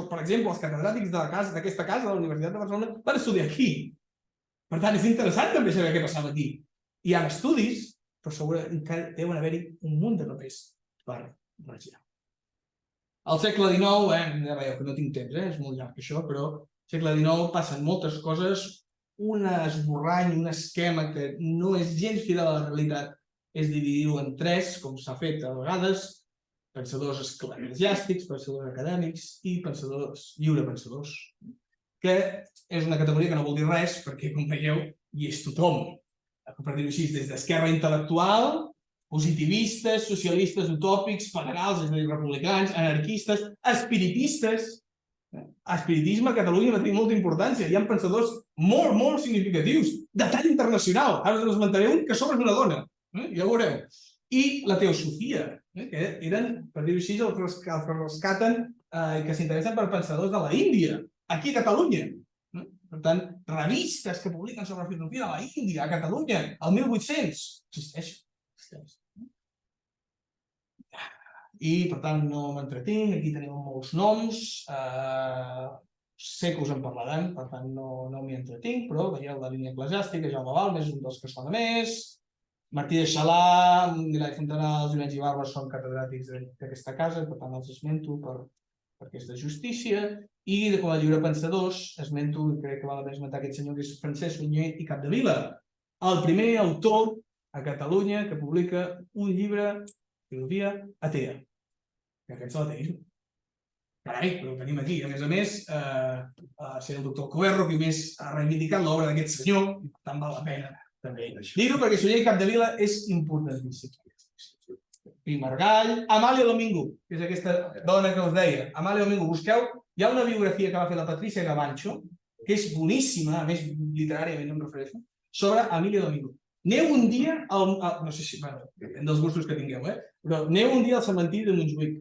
per exemple, els catedràtics d'aquesta casa, de la Universitat de Barcelona, van estudiar aquí. Per tant, és interessant també saber què passava aquí. Hi ha estudis, però segurament deuen haver-hi un munt de papers per regirar. Al segle XIX, ja veieu que no tinc temps, és molt llarg això, però al segle XIX passen moltes coses, un esborrany, un esquema que no és gens fidel a la realitat, és dividir-ho en tres, com s'ha fet a vegades, pensadors eclesiàstics, pensadors acadèmics i pensadors lliurepensadors, que és una categoria que no vol dir res, perquè, com veieu, hi és tothom. Per dir-ho així, des d'esquerra intel·lectual, positivistes, socialistes utòpics, federals, és a dir, republicans, anarquistes, espiritistes. Espiritisme a Catalunya va tenir molta importància. Hi ha pensadors molt, molt significatius, de tall internacional. Ara us esmentaré un que sobre és una dona, ja ho veureu. I la teosofia, que eren, per dir-ho així, els que rescaten i que s'interessen per pensadors de la Índia, aquí a Catalunya. Per tant, revistes que publiquen sobre filosofia de la Índia, a Catalunya, al 1800. Existeix. I, per tant, no m'entretinc, aquí tenim molts noms, sé que us en parlaran, per tant, no m'hi entretinc, però veieu la línia eclesiàstica, Jaume Balmes, un dels que sona més, Martí de Xalà, Milà i Fontanals, Llorenç i Barbes són catedràtics d'aquesta casa, per tant, els esmento per aquesta justícia, i com a lliurepensadors esmento, i crec que val la pena esmentar aquest senyor que és Francesc Sunyer i Capdevila, el primer autor a Catalunya que publica un llibre de filosofia atea, que defensa l'ateisme. Carai, però ho tenim aquí. A més, ser el doctor Coberro qui més ha reivindicat l'obra d'aquest senyor, i per tant val la pena també dir-ho, perquè Sunyer i Capdevila és importantíssim. I Margall, Amàlia Domingo, que és aquesta dona que us deia. Amàlia Domingo, busqueu, hi ha una biografia que va fer la Patricia Gavancho, que és boníssima, a més literàriament em refereixo, sobre Emilio Domingo. Aneu un dia, no sé si, depèn dels gustos que tingueu, però aneu un dia al cementiri de Montjuïc.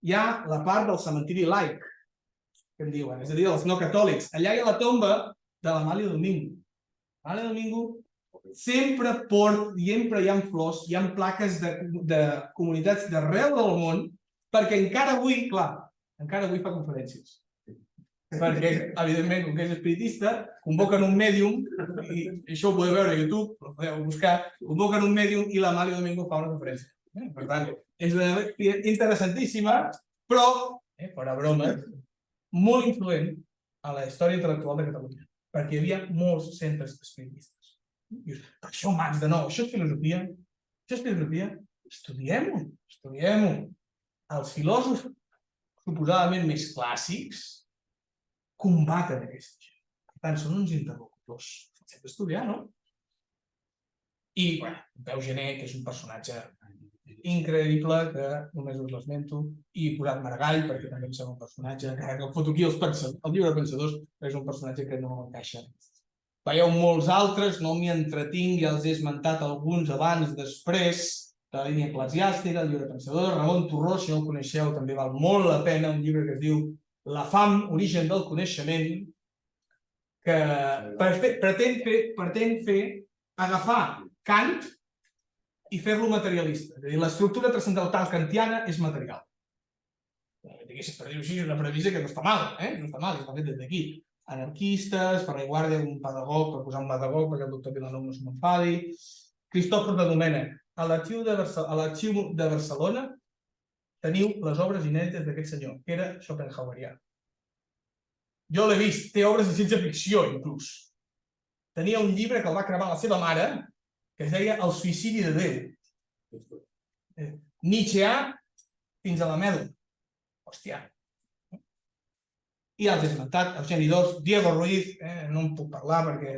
Hi ha la part del cementiri laic, que en diuen, és a dir, dels no catòlics. Allà hi ha la tomba de l'Amàlia Domingo. L'Amàlia Domingo sempre hi ha flors, hi ha plaques de comunitats d'arreu del món, perquè encara avui, clar, encara avui fa conferències. Perquè, evidentment, com que és espiritista, convoquen un mèdium, i això ho podeu veure a YouTube, ho podeu buscar, convoquen un mèdium i l'Amàlia Domingo fa una conferència. Per tant, és interessantíssima, però, fora broma, molt influent a la història intel·lectual de Catalunya, perquè hi havia molts centres espiritistes. Per això, Max, de nou, això és filosofia? Això és filosofia? Estudiem-ho, estudiem-ho. Els filòsofs suposadament més clàssics combaten aquesta gent. Per tant, són uns interlocutors. S'ha d'estudiar, no? I, bueno, Pau Gené, que és un personatge increïble, que només us l'esmento, i posat Maragall, perquè també em sembla un personatge, que el foto aquí el llibre de Pensadors, és un personatge que no encaixa. Veieu molts altres, no m'hi entretinc, ja els he esmentat alguns abans, després, de la línia eclesiàstica, el llibre de Pensadors, Ramon Torró, si no el coneixeu, també val molt la pena, un llibre que es diu La fam, origen del coneixement, que pretén fer agafar Kant i fer-lo materialista. És a dir, l'estructura transcendental kantiana és material. Per dir-ho així, és una premissa que no està mal, no està mal, està fet des d'aquí. Anarquistes, per la guàrdia d'un pedagog, per posar un pedagog, perquè el doctor Vilanov no se m'enfadi. Cristòfor de Domènech. A l'Arxiu de Barcelona teniu les obres inèdites d'aquest senyor, que era schopenhauerià. Jo l'he vist, té obres de ciència-ficció, inclús. Tenia un llibre que el va cremar la seva mare, que es deia El suïcidi de Déu. Nietzscheà fins a la mèdula. Hòstia. I els he esmentat, Eugeni d'Ors, Diego Ruiz, no en puc parlar perquè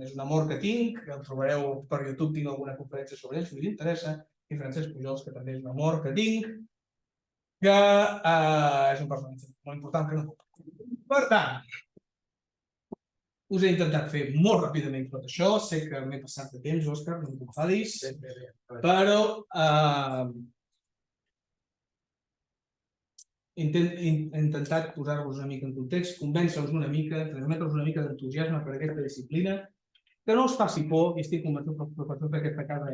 és un amor que tinc, el trobareu per YouTube, tinc alguna conferència sobre ell, si us interessa, i Francesc Pujols, que també és un amor que tinc, que és un personatge molt important que no puc. Per tant, us he intentat fer molt ràpidament tot això, sé que m'he passat de temps, Òscar, no t'enfadis, però he intentat posar-vos una mica en context, convèncer-vos una mica, transmetre-vos una mica d'entusiasme per aquesta disciplina, que no us faci por, i estic convençut que els professors d'aquesta casa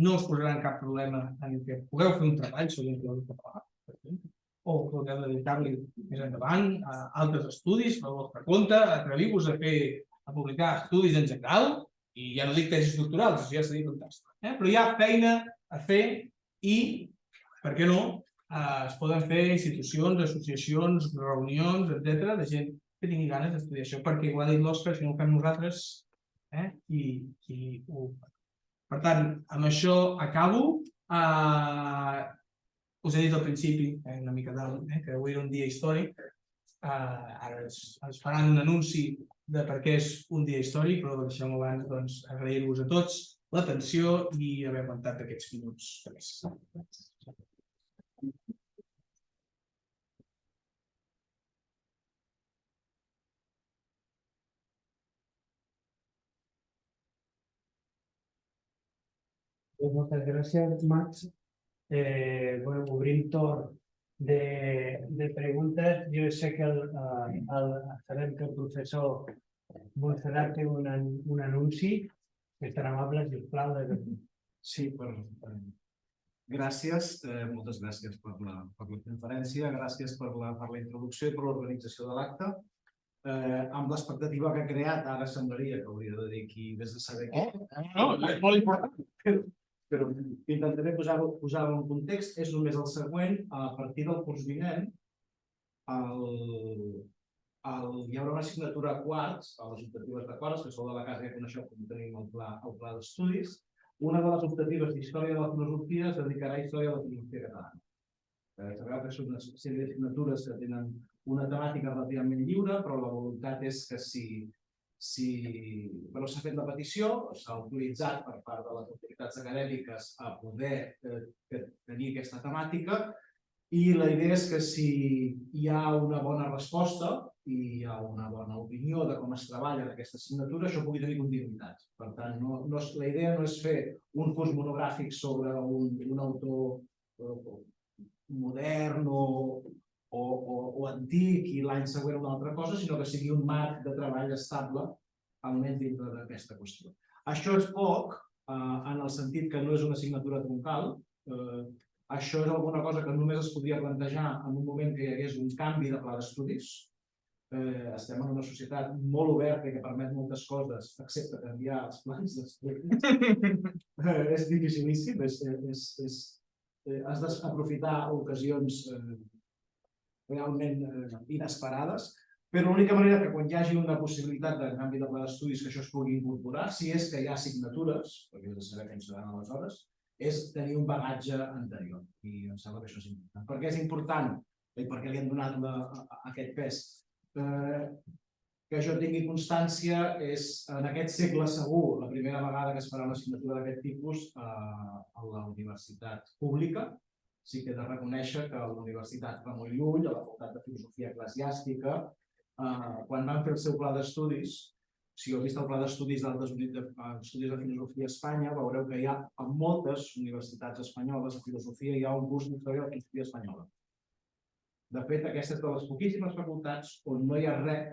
no us posaran cap problema en què pugueu fer un treball sobre un filòsof català, per exemple, o podeu dedicar-li més endavant a altres estudis per vostre compte, atreviu-vos a publicar estudis en general, i ja no dic tesis doctorals, això ja seria fantàstic. Però hi ha feina a fer i, per què no, es poden fer institucions, associacions, reunions, etc., de gent que tingui ganes d'estudiar això, perquè, ho ha dit l'Òscar, si no ho fem nosaltres, per tant, amb això acabo. Us he dit al principi, una mica dalt, que avui era un dia històric. Ara ens faran un anunci de per què és un dia històric, però deixem-ho abans agrair-vos a tots l'atenció i haver aguantat aquests minuts. Moltes gràcies, Max. Obrim torn de preguntes. Jo sé que sabem que el professor Montserrat té un anunci, que és tan amable, sisplau. Sí, gràcies, moltes gràcies per la conferència, gràcies per la introducció i per l'organització de l'acte. Amb l'expectativa que ha creat, ara semblaria que hauria de dir qui vés a saber què. No, és molt important. Però intentaré posar-ho en context. És només el següent. A partir del curs vinent hi haurà una assignatura a quarts, a les optatives de quarts, que sou de la casa ja coneixeu com tenim el pla d'estudis. Una de les optatives d'Història de la Filosofia es dedicarà a Història de la Filosofia Catalana. Sabeu que són una sèrie d'assignatures que tenen una temàtica relativament lliure, però la voluntat és que s'ha fet la petició, s'ha autoritzat per part de les autoritats acadèmiques a poder tenir aquesta temàtica, i la idea és que si hi ha una bona resposta, i hi ha una bona opinió de com es treballa en aquesta assignatura, això pugui tenir continuïtat. Per tant, la idea no és fer un curs monogràfic sobre un autor modern o antic i l'any següent una altra cosa, sinó que sigui un marc de treball estable almenys dintre d'aquesta qüestió. Això és poc, en el sentit que no és una assignatura troncal. Això és alguna cosa que només es podria plantejar en un moment que hi hagués un canvi de pla d'estudis. Estem en una societat molt oberta i que permet moltes coses, excepte canviar els plans d'estudis. És dificilíssim, has d'aprofitar ocasions realment inesperades, però l'única manera que quan hi hagi una possibilitat de canvi de pla d'estudis que això es pugui incorporar, si és que hi ha assignatures, perquè hem de saber què ens seran aleshores, és tenir un bagatge anterior. I em sembla que això és important. Per què és important i per què li han donat aquest pes? Que jo tingui constància és en aquest segle segur la primera vegada que es farà una assignatura d'aquest tipus a la universitat pública. Sí que he de reconèixer que a la Universitat Ramon Llull, a la Facultat de Filosofia Eclesiàstica, quan van fer el seu pla d'estudis, si heu vist el pla d'estudis d'Altes Estudis de Filosofia a Espanya, veureu que hi ha en moltes universitats espanyoles de filosofia hi ha un curs d'història de la filosofia espanyola. De fet, aquesta és de les poquíssimes facultats on no hi ha res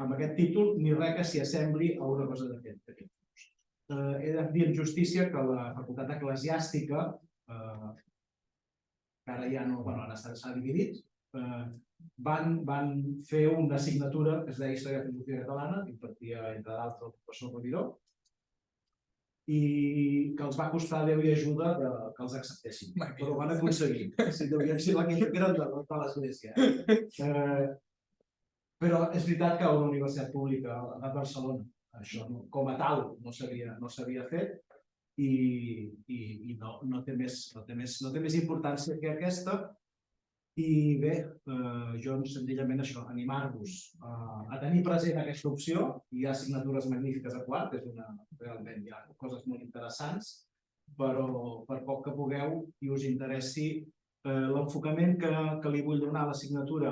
amb aquest títol ni res que s'hi assembli a una cosa d'aquest tipus. He de dir en justícia que la Facultat Eclesiàstica, que ara ja no, ara s'ha dividit, van fer una assignatura que es deia Història de la Filosofia Catalana, que impartia, entre d'altres, el professor Roviró, i que els va costar Déu i ajuda que els acceptessin, però ho van aconseguir. Devien ser la que eren de l'Església. Però és veritat que a una universitat pública a Barcelona això com a tal no s'havia fet i no té més importància que aquesta. I bé, jo senzillament això, animar-vos a tenir present aquesta opció. Hi ha assignatures magnífiques a quart, realment hi ha coses molt interessants, però per poc que pugueu i us interessi l'enfocament que li vull donar a l'assignatura,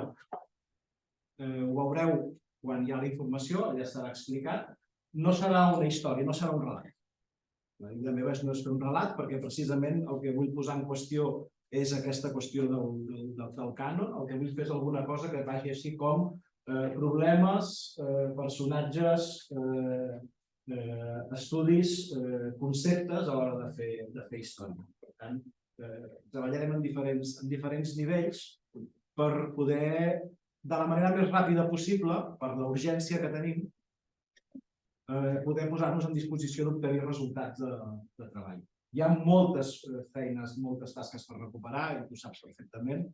ho veureu quan hi ha la informació, allà estarà explicat. No serà una història, no serà un relat. La idea meva no és fer un relat, perquè precisament el que vull posar en qüestió és aquesta qüestió del cànon. El que vull fer és alguna cosa que vagi així com problemes, personatges, estudis, conceptes a l'hora de fer història. Per tant, treballarem en diferents nivells per poder, de la manera més ràpida possible, per la urgència que tenim, poder posar-nos en disposició d'obtenir resultats de treball. Hi ha moltes feines, moltes tasques per recuperar, i tu saps perfectament,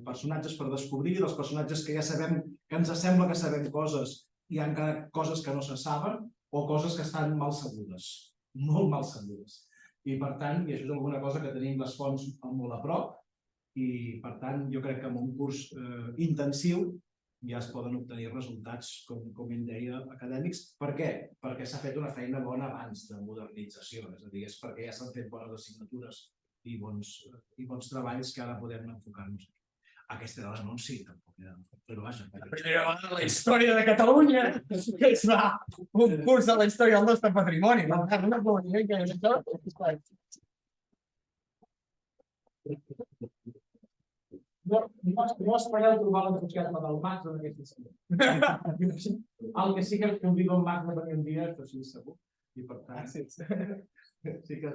personatges per descobrir, dels personatges que ja sabem, que ens sembla que sabem coses, hi ha encara coses que no se saben o coses que estan mal sabudes, molt mal sabudes. I per tant, i això és alguna cosa que tenim les fonts molt a prop, i per tant jo crec que amb un curs intensiu ja es poden obtenir resultats, com ell deia, acadèmics. Per què? Perquè s'ha fet una feina bona abans de modernització, és a dir, és perquè ja s'han fet bones assignatures i bons treballs que ara podem enfocar-nos. Aquest era l'anunci, tampoc era... Però vaja... La primera vegada a la història de Catalunya que es fa un curs de la història del nostre patrimoni. No espereu trobar l'entusiasme del Max en aquesta sessió. El que sí que convido en Max a venir un dia, això sí, segur. I per tant, sí que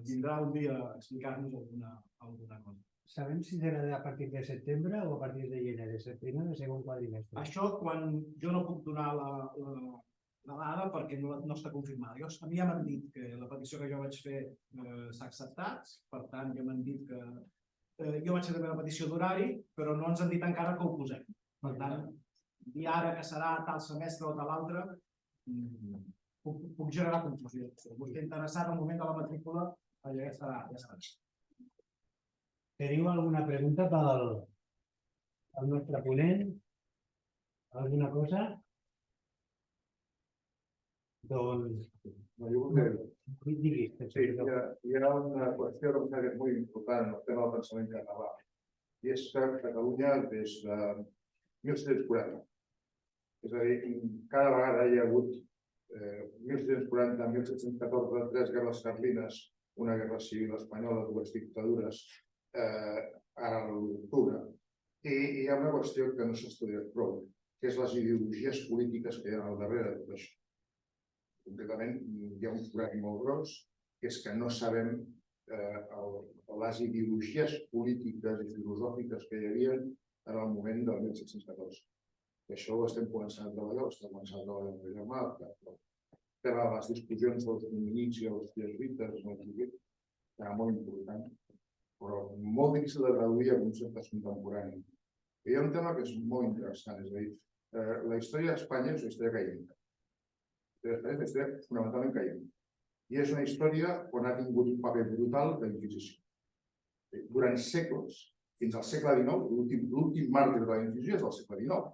vindrà un dia a explicar-nos alguna cosa. Sabem si serà a partir de setembre o a partir de gener, és el primer o el segon quadrimestre? Això quan jo no puc donar la dada perquè no està confirmada. A mi ja m'han dit que la petició que jo vaig fer s'ha acceptat, per tant ja m'han dit que jo vaig fer també la petició d'horari, però no ens han dit encara que ho posem. Per tant, dir ara que serà tal semestre o tal altre, puc generar confusió. Si vostè interessat al moment de la matrícula, ja estarà. Teniu alguna pregunta pel nostre ponent? Alguna cosa? Doncs... Sí, hi ha una qüestió que em sembla que és molt important en el tema del pensament català. i és que Catalunya des de 1740, és a dir, cada vegada hi ha hagut 1740, 1714, 3 guerres carlines, una guerra civil espanyola, 2 dictadures, ara l'octubre, i hi ha una qüestió que no s'ha estudiat prou, que és les ideologies polítiques que hi ha al darrere de tot això. Concretament, hi ha un forat molt gros, que és que no sabem les ideologies polítiques i filosòfiques que hi havia en el moment del 1714. Això ho estem començant a treballar, ho estem començant a treballar amb el Germà, el tema de les discussions dels dominics i els jesuïtes, era molt important, però molt difícil de traduir a conceptes contemporanis. Hi ha un tema que és molt interessant, és a dir, la història d'Espanya és una història caïnca. La història és una història fonamentalment caïnca. I és una història on ha tingut un paper brutal de la Inquisició. Durant segles, fins al segle XIX, l'últim màrtir de la Inquisició és del segle XIX.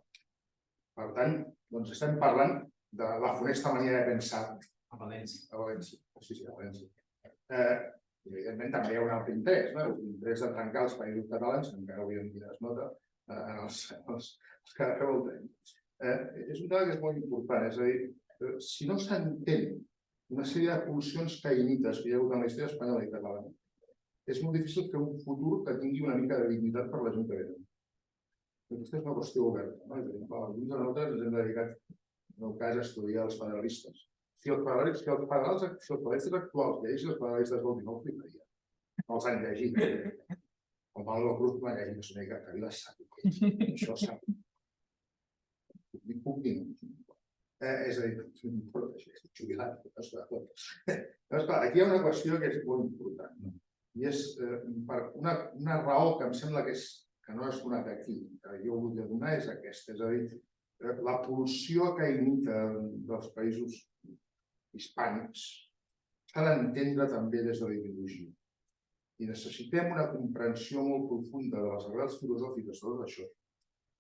Per tant, estem parlant de la funesta manera de pensar A València. a València. Sí, a València. Evidentment, també hi ha un altre interès, l'interès de trencar els països catalans, que encara avui en dia es nota en els que revolten. És un tema que és molt important, és a dir, si no s'entén una sèrie de pulsions caïnites que hi ha hagut en la història espanyola i catalana, és molt difícil fer un futur que tingui una mica de dignitat per la gent que ve. Aquesta és una qüestió oberta. Alguns de nosaltres ens hem dedicat, en el cas, a estudiar els federalistes. Si els federalistes actuals llegeixen els federalistes vol dir, no ho fliparia. No els han llegit. El Pablo Cruz m'ha llegit, és una mica que la sap. Això sap. Puc dir. És a dir, estic jubilat. Aquí hi ha una qüestió que és molt important. I és per una raó que em sembla que no és donat aquí, que jo vull donar és aquesta. És a dir, la pulsió caïnita dels països hispànics s'ha d'entendre també des de la ideologia. I necessitem una comprensió molt profunda de les arrels filosòfiques de tot això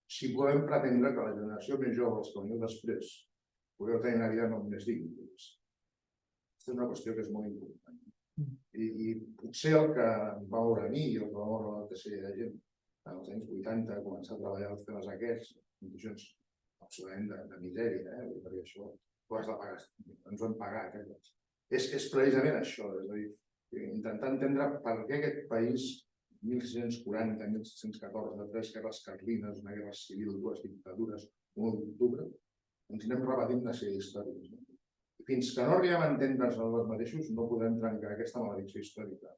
si podem pretendre que la generació més jove, els que veniu després, podeu tenir una vida no més digna. Aquesta és una qüestió que és molt important. I potser el que em va veure a mi i el que va veure l'altra sèrie de gent als anys 80 a començar a treballar els temes aquests, en condicions absolutament de misèria, perquè això ho has de pagar, ens ho hem pagat. És precisament això, és a dir, intentar entendre per què aquest país, 1640, 1714, 3 guerres carlines, una guerra civil, 2 dictadures, 1 d'octubre, ens anem repetint una sèrie d'històries. Fins que no arribem a entendre'ns els mateixos, no podem trencar aquesta maledicció històrica.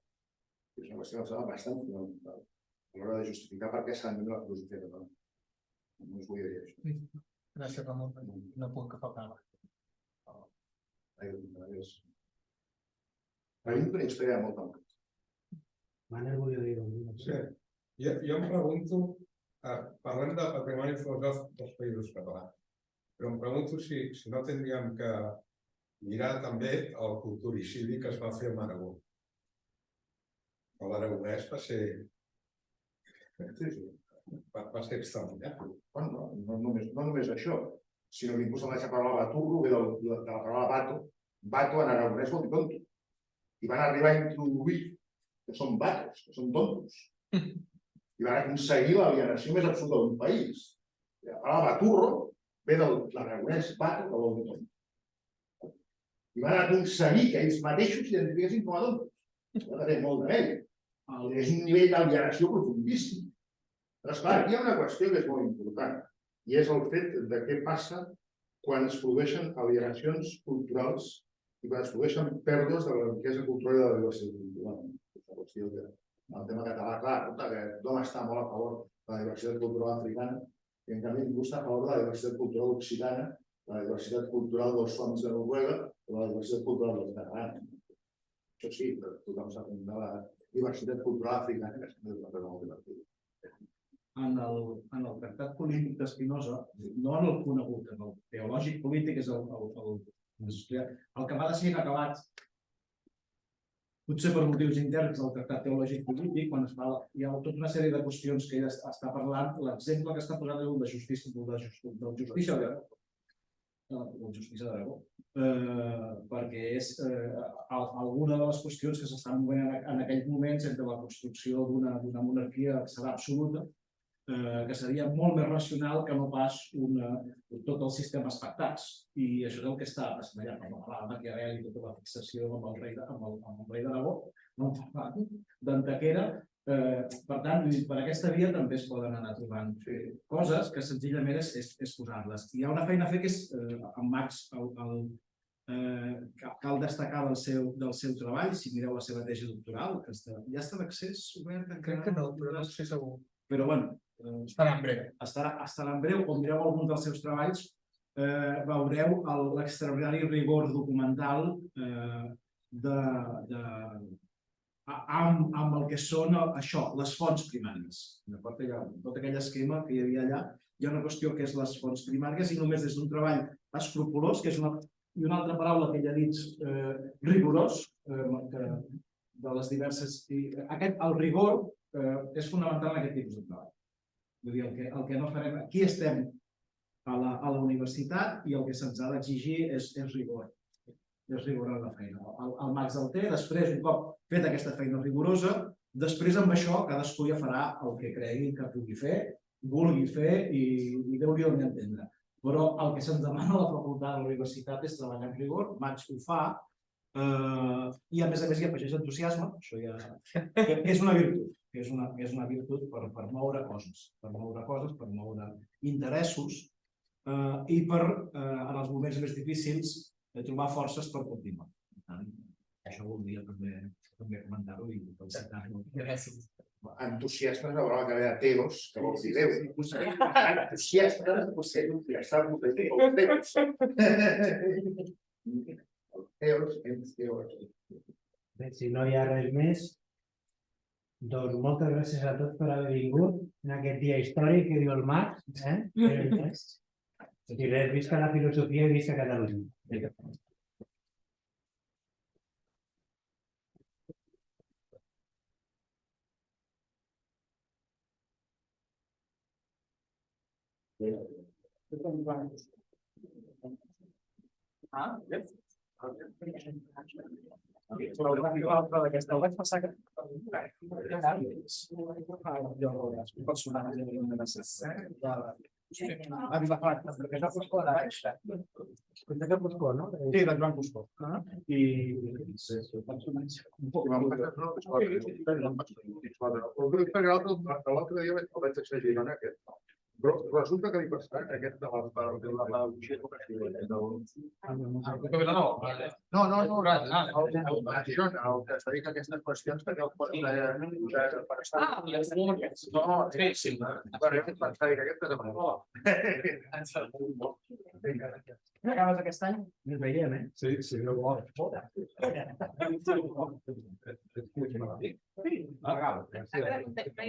És una qüestió bastant fonamental a l'hora de justificar per què s'ha d'entendre la filosofia catalana. No us vull dir això. Gràcies, Ramon. No puc agafar part. Tenim una història de molta mort. Manel volia dir alguna cosa. Jo em pregunto, parlem del patrimoni filosòfic dels països catalans, però em pregunto si no tindríem que mirar també el culturicidi que es va fer a Aragó. L'aragonès va ser extraordinari. No només això, sinó que inclús la mateixa paraula baturro ve de la paraula bato. Bato en aragonès vol dir tonto. I van arribar a introduir que són batos, que són tontos. I van aconseguir l'alienació més absoluta d'un país. La paraula baturro ve de l'aragonès bato, que vol dir tonto. I van aconseguir que ells mateixos s'identifiquessin com a tontos. Això té molt de mèrit. És un nivell d'alienació profundíssim. Però, esclar, aquí hi ha una qüestió que és molt important, i és el fet de què passa quan es produeixen alienacions culturals i quan es produeixen pèrdues de la riquesa cultural i de la diversitat cultural. La qüestió que el tema català, clar, que tothom està molt a favor de la diversitat cultural africana i en canvi ningú està a favor de la diversitat cultural occitana, de la diversitat cultural dels somis de Noruega o de la diversitat cultural dels catalans. Això sí, però tothom s'ha de la diversitat cultural africana, que és una cosa molt divertida. En el tractat polític d'Espinosa, no en el conegut, en el teològic polític és el que va decidir acabat, potser per motius interns del tractat teològic polític, quan hi ha tota una sèrie de qüestions que ell està parlant, l'exemple que està posant és el de justícia, del justícia la justícia d'Aragó, perquè és alguna de les qüestions que s'estan movent en aquells moments entre la construcció d'una monarquia que serà absoluta, que seria molt més racional que no pas tot el sistema pactats. I això és el que està passant allà, amb la Maquiavel i tota la fixació amb el rei d'Aragó, d'Antequera. Per tant, per aquesta via també es poden anar trobant coses que senzillament és posar-les. Hi ha una feina a fer que és, en Max, cal destacar del seu treball, si mireu la seva tesi doctoral, que ja està d'accés obert? Crec que no, però no sé segur. Però bueno, Estarà en breu. Estarà en breu. Quan mireu alguns dels seus treballs, veureu l'extraordinari rigor documental amb el que són les fonts primàries. Tot aquell esquema que hi havia allà, hi ha una qüestió que és les fonts primàries i només des d'un treball escrupolós, que és una altra paraula que ella ha dit rigorós, de les diverses... El rigor és fonamental en aquest tipus de treball. Vull dir, el que no farem... Aquí estem a la universitat i el que se'ns ha d'exigir és rigor. És rigor en la feina. El Max el té, després, un cop fet aquesta feina rigorosa, després amb això cadascú ja farà el que cregui que pugui fer, vulgui fer i Déu-n'hi-do entendre. Però el que se'ns demana a la facultat de la universitat és treballar amb rigor, Max ho fa, i a més hi afegeix entusiasme, això ja és una virtut. És una virtut per moure coses, per moure interessos i per, en els moments més difícils, trobar forces per continuar. Per tant, això voldria també comentar-ho i felicitar-ho. Gràcies. Entusiastes a veure que ve a Teos, que vol dir Déu. Entusiastes, potser Teos. Teos. Bé, si no hi ha res més, doncs moltes gràcies a tots per haver vingut en aquest dia històric que diu el Max. I res, visca la filosofia i visca Catalunya. Aquesta ho vaig passar que... no? Sí, de Joan Cuscó. L'altre dia el vaig deixar a Girona, aquest. Però resulta que li passa aquest de la pedagogia cooperativa. No, a Girona, el que es dedica a aquestes qüestions que el pot per estar... No, sí, però jo vaig pensar que aquest és Acabes aquest any? Ens veiem, eh? Sí, no vol.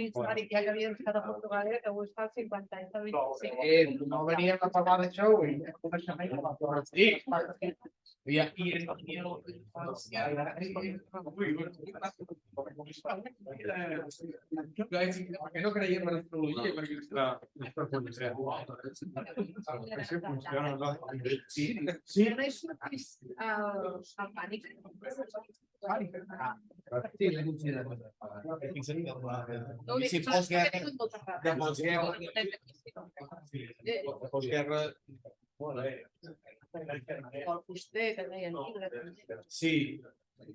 Històric, ja que havia estat a Portugal, que avui està als 50 anys de 25. No veníem a parlar d'això i coneixement com a Torres. Sí, i aquí és perquè no creiem en astrologia, perquè Sí, no és el pànic. El fuster que deien llibre. Sí,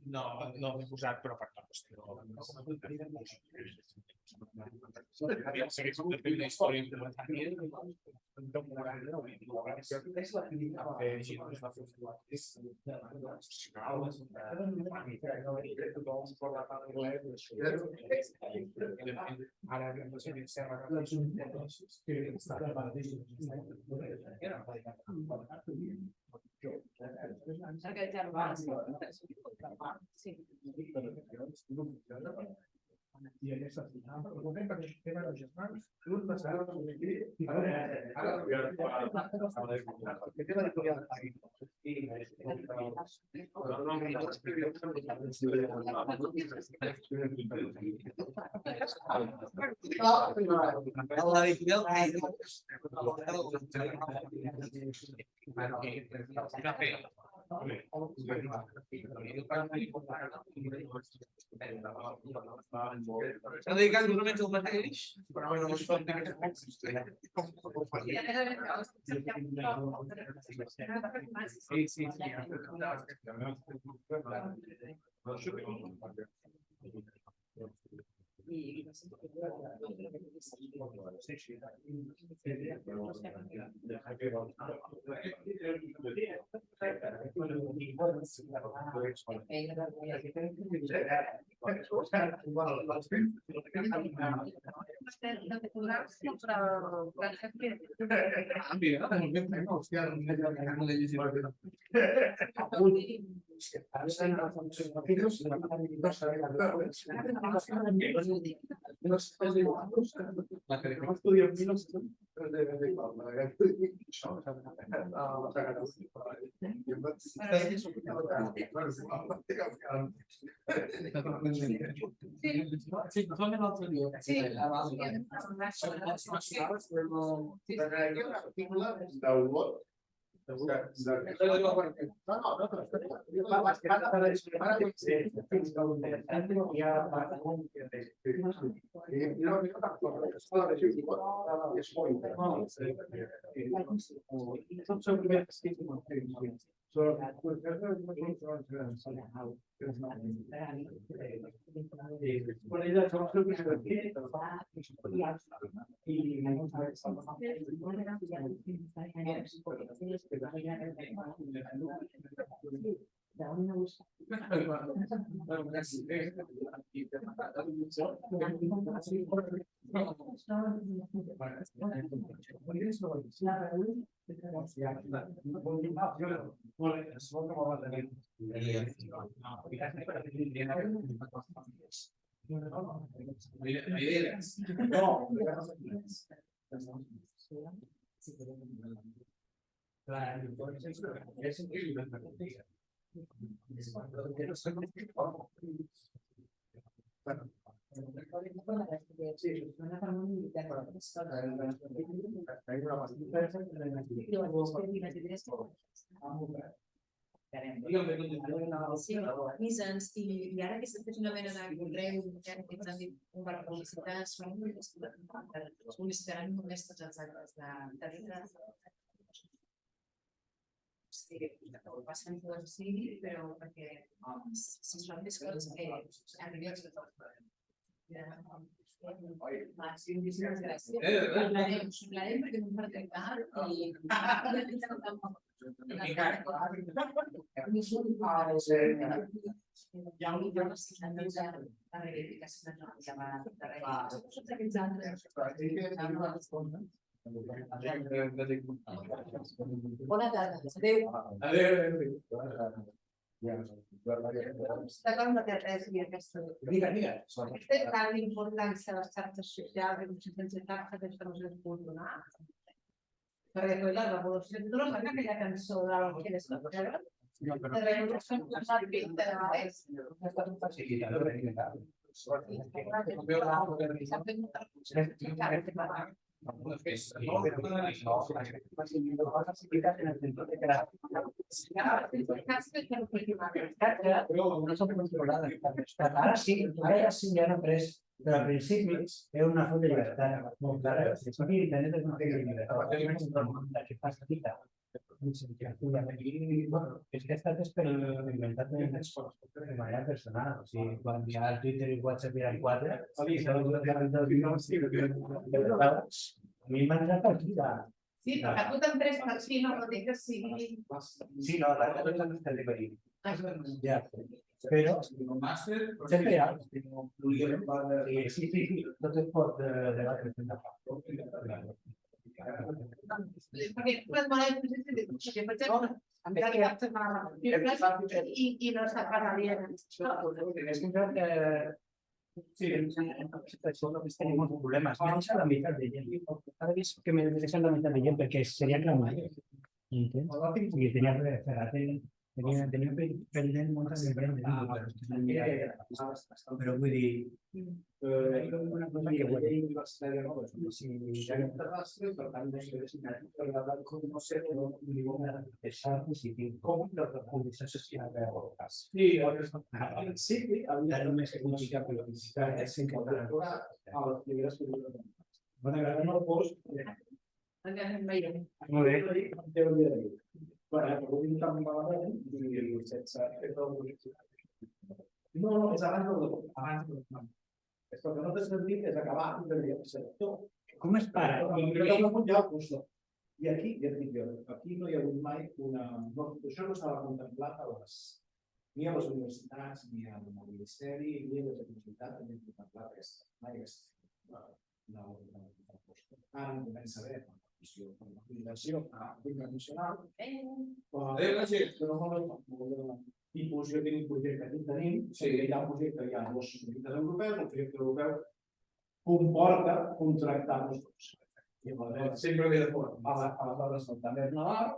no m'he posat, però per la qüestió. Una història Aquest germà. Sí. I aquesta final, el moment per sistema de germans, S'ha dedicat només el mateix, però no es pot dir Sí, solament l'altre dia. Sí. Misens, i ara que s'ha fet una mena de correu intern que ens han dit per publicitar, es publicitaran només tots els actes de vida. Sí, ho passen tots així, però perquè si es fan més coses que arribi als de tot. Moltíssimes gràcies. Parlarem perquè no em farem tard i... Hi ha un llibre que s'ha de reivindicació Bona tarda. Adéu. D'acord amb la tesi aquesta. Aquesta és tan importància de les xarxes socials i sense xarxes aquesta no s'ha pogut donar. Perquè la revolució, tu no saps aquella cançó de la que és la la revolució Ara sí, ja han après, però al principi era una font de llibertat molt clara. Internet és una font de llibertat que fa petita. És que ha estat experimentat de manera personal. O sigui, quan hi ha el Twitter i WhatsApp eren 4, a mi m'ha entrat per aquí. Sí, perquè tu t'entres per si no vol dir que sigui... Sí, no, la cosa és la que està de ja, però sempre hi ha. Sí, tot es pot debatre. Perquè les maneres i no està parlant. Sí, en esta situación lo que tenemos problemas. Me dejan la mitad de hielo. Cada vez que me dejan la mitad de hielo, porque sería claro. Y tenía que cerrarte. Tenía pendent moltes de pendent. Però vull dir, hi ha una cosa que vull dir. Si ja no terrastre, per tant, no sé si no sé com deixar positiu. Com la condició social de l'Europas. Sí, al principi havia només que comunicar per la publicitat, és incorporar a les primeres figures. M'agrada molt el post. Molt bé. No, és abans del doctor. És perquè no té sentit, és acabar i de ser doctor. Com es para? I aquí, ja et dic jo, aquí no hi ha hagut mai una... Això no estava contemplat ni a les universitats, ni al Ministeri, ni a les universitats, ni contemplat aquesta. Mai aquesta. Ara en comença a haver la fundació internacional, tipus, jo tinc un projecte que tenim, hi ha un projecte, hi ha dos projectes europeus, el projecte europeu comporta contractar-los tots. Sempre ve de fora. A les obres del Tamer Nadal,